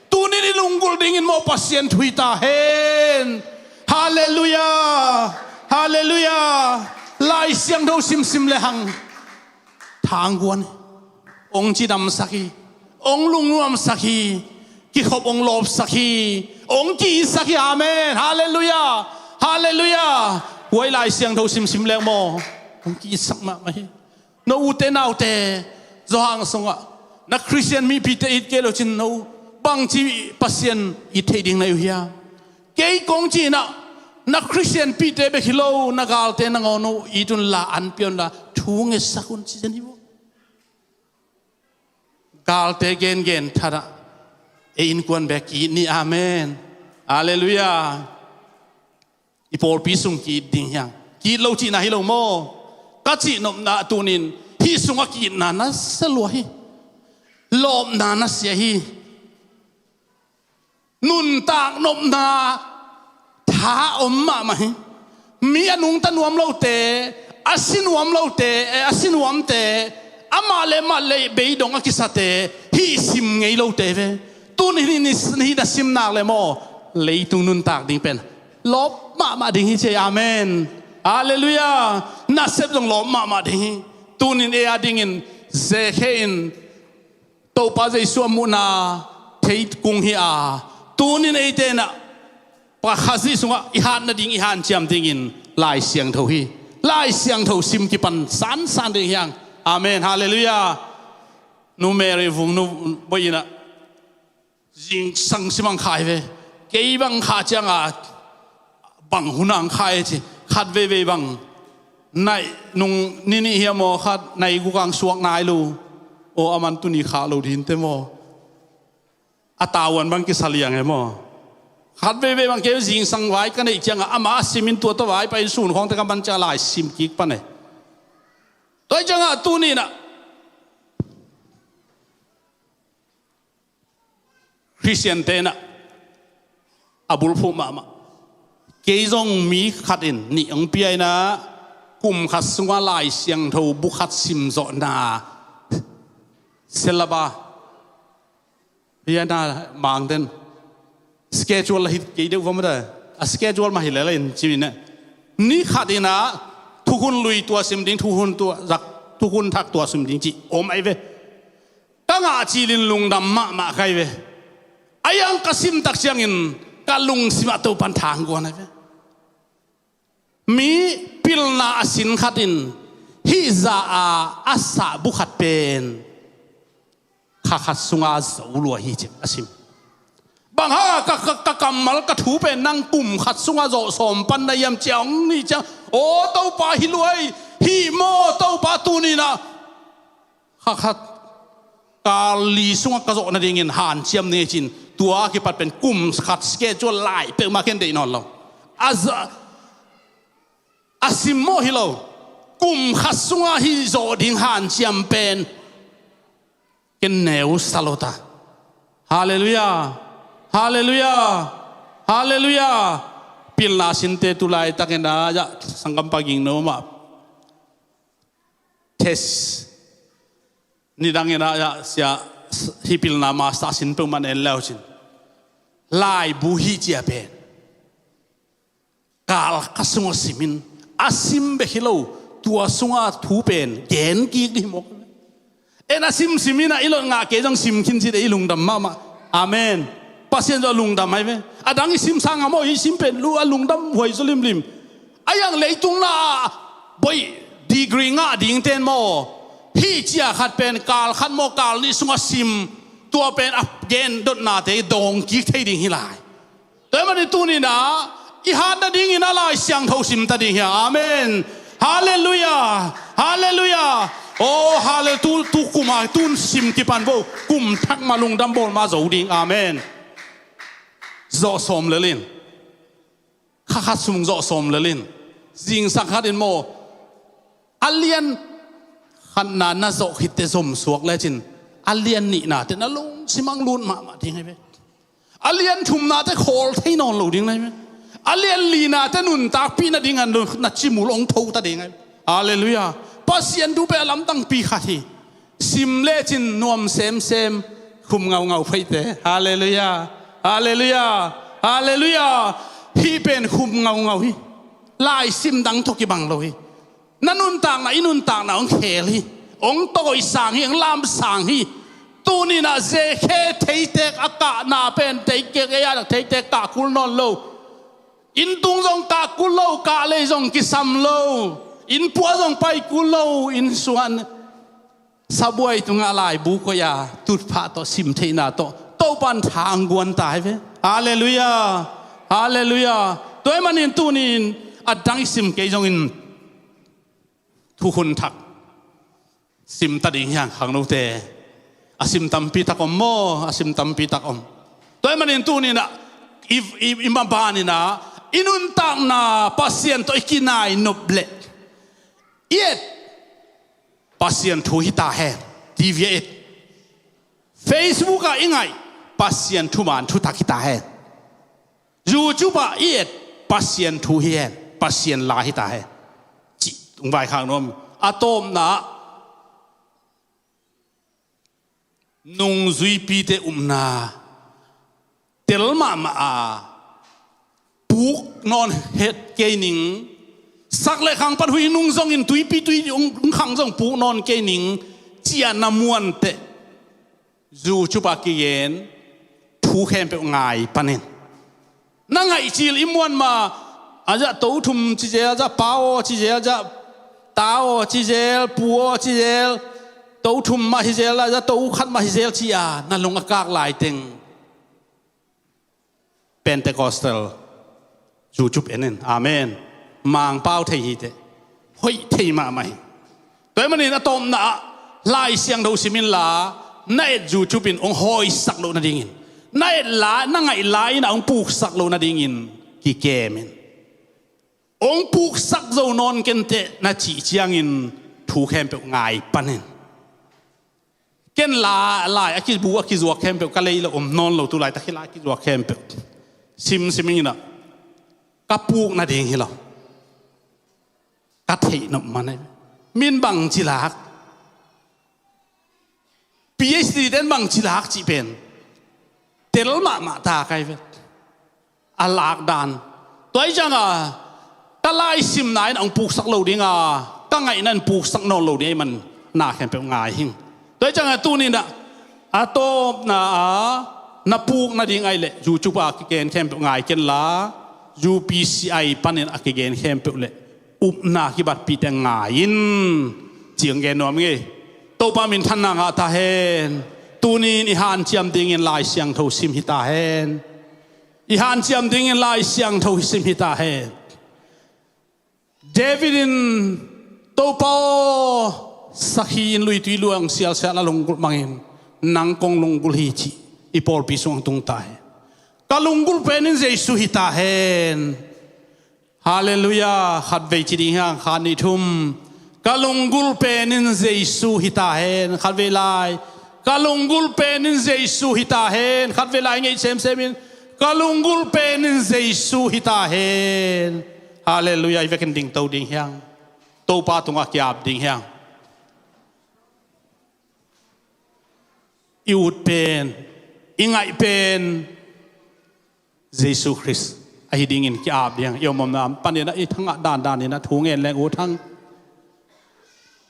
tu ni lungul dingin mo pasien thui ta hen hallelujah hallelujah lai siang do sim le hang thang guan ong chi dam sakhi ong lung nuam sakhi ki khop ong lop sakhi ong ki sakhi amen hallelujah hallelujah wai lai siang do sim le mo ong ki sak ma hi no ute nau te zo hang songa na Christian mi pite it ke lo chin no bang chi pasien it thei ding na yu hia ke kong chi na นักคริสเตียนปีเตเบคิโลนักกาลเตนังอนุอีตุนลาอันเปียนลาทูงเอสักุนซิเจนิโบกาลเตเกนทาระเอินกวนเบกีนี่อาเมนฮาเลลูยาอีพอลปีสุงกีดิ่งยังกีโลจีน่าฮิโลโมกัจจินมนาตุนินฮิสุงกีนานัสสลวฮิลมนานัสยาฮินุนตากนมนาท้าอมมาไหมมีอนุงตันวมเราเตอาศินวมเราเตอาศินวมเตอามาเลเบยดงอากิสเตฮิซิมไงเราเตเวตุนฮินิสฮิดัซิมนักเลโมเลยตุนุนตากดิ่งเป็นลบมาดิ่งฮิเจอาเมนฮาเลลูยาน่าเสพจงลบมาดิ่งตุนินเออาดิ่งเซเคินโตปัจจัยสวมุนาเทยกุงฮิอาตุนินเอเตนะปะข้าศึกสงะอิฮันนาดิ่งอิฮันเจียมดิ่งลายเสียงเท่าฮีลายเสียงเท่าซิมกิปันสันดิ่งยังอาเมนฮาเลลูยานูเมริฟุงนูบอยนะยิงสังสิมังขายเวเกี่ยบังขาจังอาบังหุนังขายจีขัดเวบังในนุงนี่เฮียโมขัดในกุกังสวกนายลูโออามันตุนีขาลูดินเตโมอาตาวันบังกิสเลียงเฮโมขัดเวบังเกี่ยวยิงสังไว้กันในจังอามาซิมินตัวตัวไว้ไปสูนของตะกันบันจะลายซิมกิกปะเนี่ยตัวจังอาตุนีนะคริสเตียนเตนะอาบุลพูมาเกี่ยงมีขัดอินนี่องเปียนะกุมขัดสงวนลายเสียงทูบุขัดซิมโซนาเซลบาเปียนะบางเดนสเกจูลหิตกี่เดียวก็ไม่ได้สเกจูลมาหิเลเลยชีวิตเนี่ยนี่ขัดอินะทุกคนลุยตัวซิมดิ้งทุกคนตัวรักทุกคนทักตัวซิมดิ้งจีโอมไอเวตั้งอาจีลินลุงดำมาใครเวอายังกสิมตักเชียงอินกาลุงสิมาตัวปันทางกวนไอเวมีพิลนาสินขัดินฮิซาอาสาบุขัดเป็นข้าขัดสุงอาสูรัวฮิจิมอสิมบางฮากะกำมัลกะถูเป็นนั่งกลุ่มขัดสุงอาโจสมปันในยามเจียงนี่จังโอ้เต้าปาฮิรวยฮิโมเต้าปาตูนี่นะข้าขัดกาลีสุงกะโจนั่นเองหันเชียมเนจินตัวquiปัดเป็นกลุ่มขัดสเกจวลไล่เป็นมาเคนเดนอนเราอาซิมโมฮิโลกลุ่มขัดสุงฮิโจดิงหันเชียมเป็นเกนเนวสโลตาฮาเลลูยาฮาเลลูยาฮาเลลูยาพิลนาสินเตตุไลตะเกนาจะสังกัมปากิงโนมาเทสนี่ดังเงินจะเสียฮิพิลนามาสตาสินเปิมันเอลเลวจินลายบูฮิเจียเป็นกาลกัสงสิมินอาซิมเบฮิโลตัวสงทูเป็นเกนกีดิมกเอ็นอาซิมสิมินะอิโลงาเกจังซิมคินสิเดอิลุงดัมมาอาเมนปัสเซนจะลุงดัมไหมเว้อดังอิซิมสังอโมอิซิมเป็นลูอาลุงดัมหวยสุลิมอายังเลยตุงนาบอยดีกรีงาดิ่งเตนโมฮีเจียขัดเป็นกาลขัดโมกาลนี่สงสิมตัวเป็นอับเกนดนาเตดงกิกเทดิ่งฮิลายแต่มันในตัวนี้นะอีฮันดดิ่งอินาลายเสียงเท่าสิมตาดิ่งฮิอาเมนฮาเลลูยาฮาเลลูยาโอ้ฮาเลตุกุมาตุนสิมกิปันโบกุมทักมาลุงดัมโบมาโจดิ่งอาเมนโจสมเลลินข้าขัดสุงโจสมเลลินจิงสักขัดอินโมอัลเลียนขันนานาโจคิดเตสมสวกเลยจินอัลเลียนนี่นาแต่นั่งลุงสิมังลุนมาดิ่งไงเว้อัลเลียนชุมนาแต่โคลที่นอนลุดิ่งไงเว้อัลเลียนลีนาแต่นุนตากปีนาดิ่งอันนัดจิมุลงทูตาดิ่งไงฮาเลลูยาปัสยันดูเปลำตั้งปีขัดที่ซิมเลจินนวมเซมคุมเงาไปเตะฮาเลลูยาฮาเลลูยาฮาเลลูยาฮีเป็นคุมเงาฮีลายซิมดังทุกิบังเลยนั่นนุนต่างนะอินุนต่างนะองเคลีองโตอีสังฮีองลามสังฮีตูนี่นะเจเคเทเตกอากาศนาเป็นเทเกกยาเทเตกกาคุลนอนโลอินตุงจงกาคุลโลกาเลจงกิสัมโลอินปัวจงไปกุลโลอินส่วนสบวยตุงอะไรบุกยาตุดพาโตสิมเทนาโตปันทางกวนตายเว้ฮาเลลูยาฮาเลลูยา ตัวมันนี่ตัวนี้อัดดังซิมเกยจงอินทุกคนทักซิมตัดอย่างขังโนเตอาซิมตัมปีตักอมโมอาซิมตัมปีตักอมตัวมันนี่ตัวนี้นะอิมบานี่นะอินุนตังนะpasien to ikinai noble yet pasien thu hita he tv it facebook a ingai pasien thu man thu takita he youtube a yet pasien thu hian pasien la hita he chi tung vai khang nom atom na nung zui pi te umna telma ma a buộc non hết cây nính sắc lệ khang pan hui nung zong in tui pi tui ung khang zong buộc non cây nính chia nam muan te dù chupa kiyen thu khem pe ngai panen na ngai chil imuan ma aja to thum chi je aja pao chi je aja tao chi je puo chi je to thum ma hi je la aja to khat ma hi je chi a na long akak lai teng Pentecostal dù chụp enen amen mang bao thầy thế hoi thầy mà mày tới mà nên atom na lai siang đâu simin la nay dù chụp in ông hoi sắc lâu na dingin nay la na ngày lai na ông puk sắc lâu na dingin ki kemen ông puk sắc dâu non kente na chỉ chiang in thu khem pe ngai panen ken la lai aki bu aki zuak khem pe kalei la non lo tu lai ta khila aki zuak khem pe simin na kapuk na ding hilo kathei no mane min bang chilak PhD den bang chilak chi pen telma ma ta kai ve alak dan toy changa talai sim nai ang puk sak lo dinga ka ngai nan puk sak no lo dei man na khem pe ngai hing toy changa tu ni na ato na puk na ding ai le ju chu pa ki ken khem pe ngai ken la UPCI panen akigen hempel le upna kibat piteng ngain jiang gen nom nge to pa min than na nga ta hen tunin i han chiam ding in lai siang tho sim hi ta hen i han chiam ding in lai siang tho sim hi ta hen David in to pa sakhi in lui tui luang sial sa la long mangin nang kong long gul hi chi i por pi song tung tai kalunggul penin Jesu hita hen hallelujah khat ve chi ding hang khan ni thum kalunggul penin Jesu hita hen khat ve lai kalunggul penin Jesu hita hen khat ve lai ngei sem kalunggul penin Jesu hita hen hallelujah ve ken ding to ding hang to pa tunga kyap ding hang iut pen ingai pen Jesus Christ ai ding in kia ab yang yom nam panin na ithang dan ni na thung en leng u thang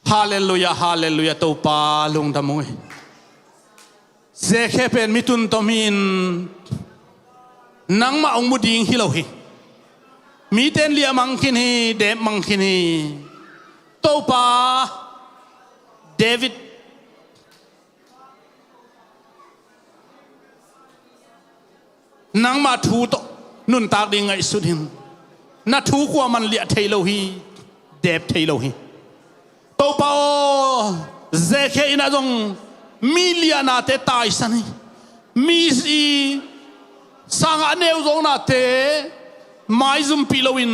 hallelujah hallelujah to pa lung damoi ze khe pen mitun to min nang ma ong muding hi lo hi mi ten lia mang khin hi de mang khin hi to pa David nang ma thu to nun tak ding ngai sudhin na thu kwa man lia thei lo hi dep thei lo hi to pa ze khe ina jong miliana te tai san mi si sang aneu jong na te mai zum pi lo in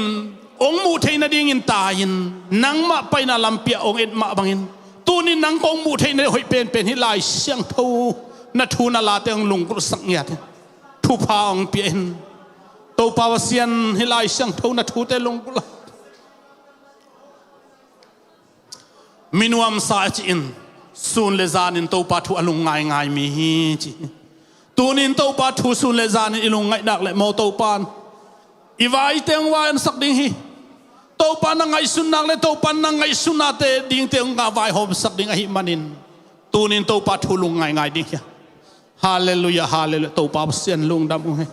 ong mu thei na ding in ta in nang ma pai na lampia ong et ma bangin tu ni nang kong mu thei na hoi pen hi lai siang tho na thu na la te ong lung ku sak nya te thu pa ong pien to pa wasian hilai sang tho na thu te long kula minuam sa chi in sun le zan in to pa thu alung ngai mi hi chi tunin to pa thu sun le zan in ilung ngai dak le mo to pan i vai teng wan sak ding hi to pa na ngai sun nak le to pan na ngai sun na te ding te nga vai hom sak ding a hi manin tunin to pa thu lung ngai ding ya hallelujah hallelujah to pa sian lung dam he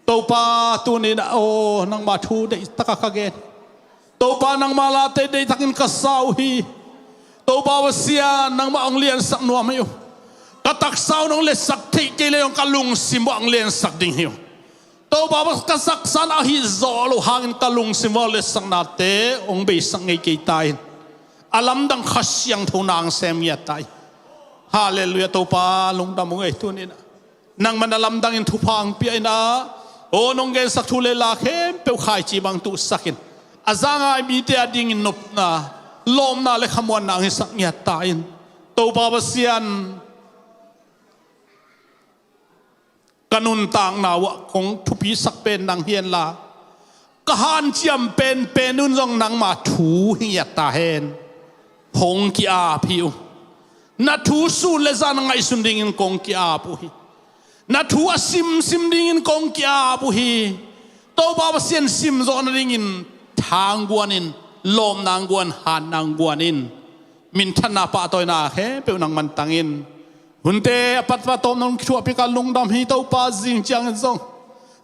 to pa tu ni da o nang ma thu de taka ka gen to pa nang ma la te de takin ka sau hi to pa sian nang ma ong lian sak nuam hi ka tak sau nong le sak thi ke le ong ka lung sim ong lian sak ding hi to babas kasaksan ahi zolo hangin kalung simbolis sang nate ong be sang ngay kitain alam dang khasyang thunang sem yatai hallelujah to pa lung damong ay tunin nang manalam dang in thupang pi na o nong gen sak thule la khem pe khai chi bang tu sakin azanga mi te ading in nop na lom na le khamwan na ngi sak yatain to babasian kanun tang nawa kong thupi sak pen nang hian la kahan chiam pen penun jong nang ma thu hiya ta hen hong ki a phiu na thu su le zan ngai sun ding in kong ki a pu hi na thu asim sim ding in kong ki a pu hi to ba ba sian sim zo na ding in thang guan in lom nang guan han nang guan in min thana pa toy na he pe nang man tangin hunte apat pa tom nong chu apika lungdam hi to pa jing chang zong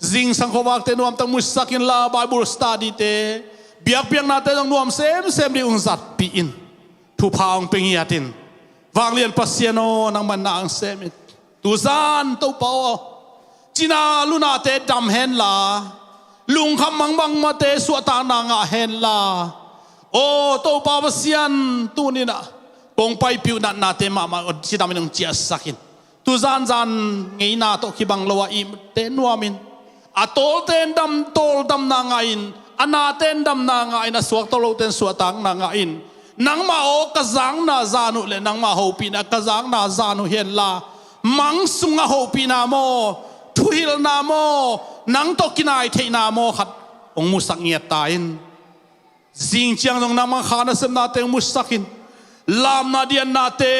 jing sang khowak te nuam tang musakin la bible study te biak piang na te nong nuam sem di unzat pi in thu paung pengiatin wanglian pasiano nang man na ang semit tuzan to pa china luna te dam hen la lung kham mang mang ma te su ta na nga hen la o to pa pasian tunina kong pai piu na te ma si dam nong chia sakin tu zan ngei na to kibang lawa im te nuamin atol ten dam na ngain ana ten dam na ngain aswak to lo ten suatang na ngain nang ma o kazang na zanu le nang ma ho pi na kazang na zanu hian la mang sunga ho pi na mo thuil na mo nang to kinai the na mo khat ong musak ngia tain jing chiang dong na ma khana sem na te musakin lam na dian na te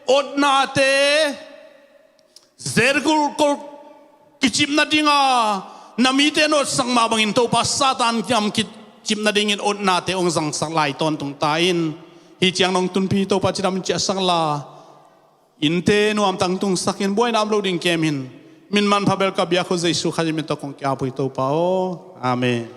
od na te zergul kol kichim na dinga namite no sang ma bangin to pa satan kyam kichim na dingin od na te ong sang sang lai ton tung tain hi chiang nong tun pi to pa chidam cha sang la inte no am tang tung sakin boy nam lo ding kemin min man phabel ka bia kho jesu khaji min to kong kya pui to pa o amen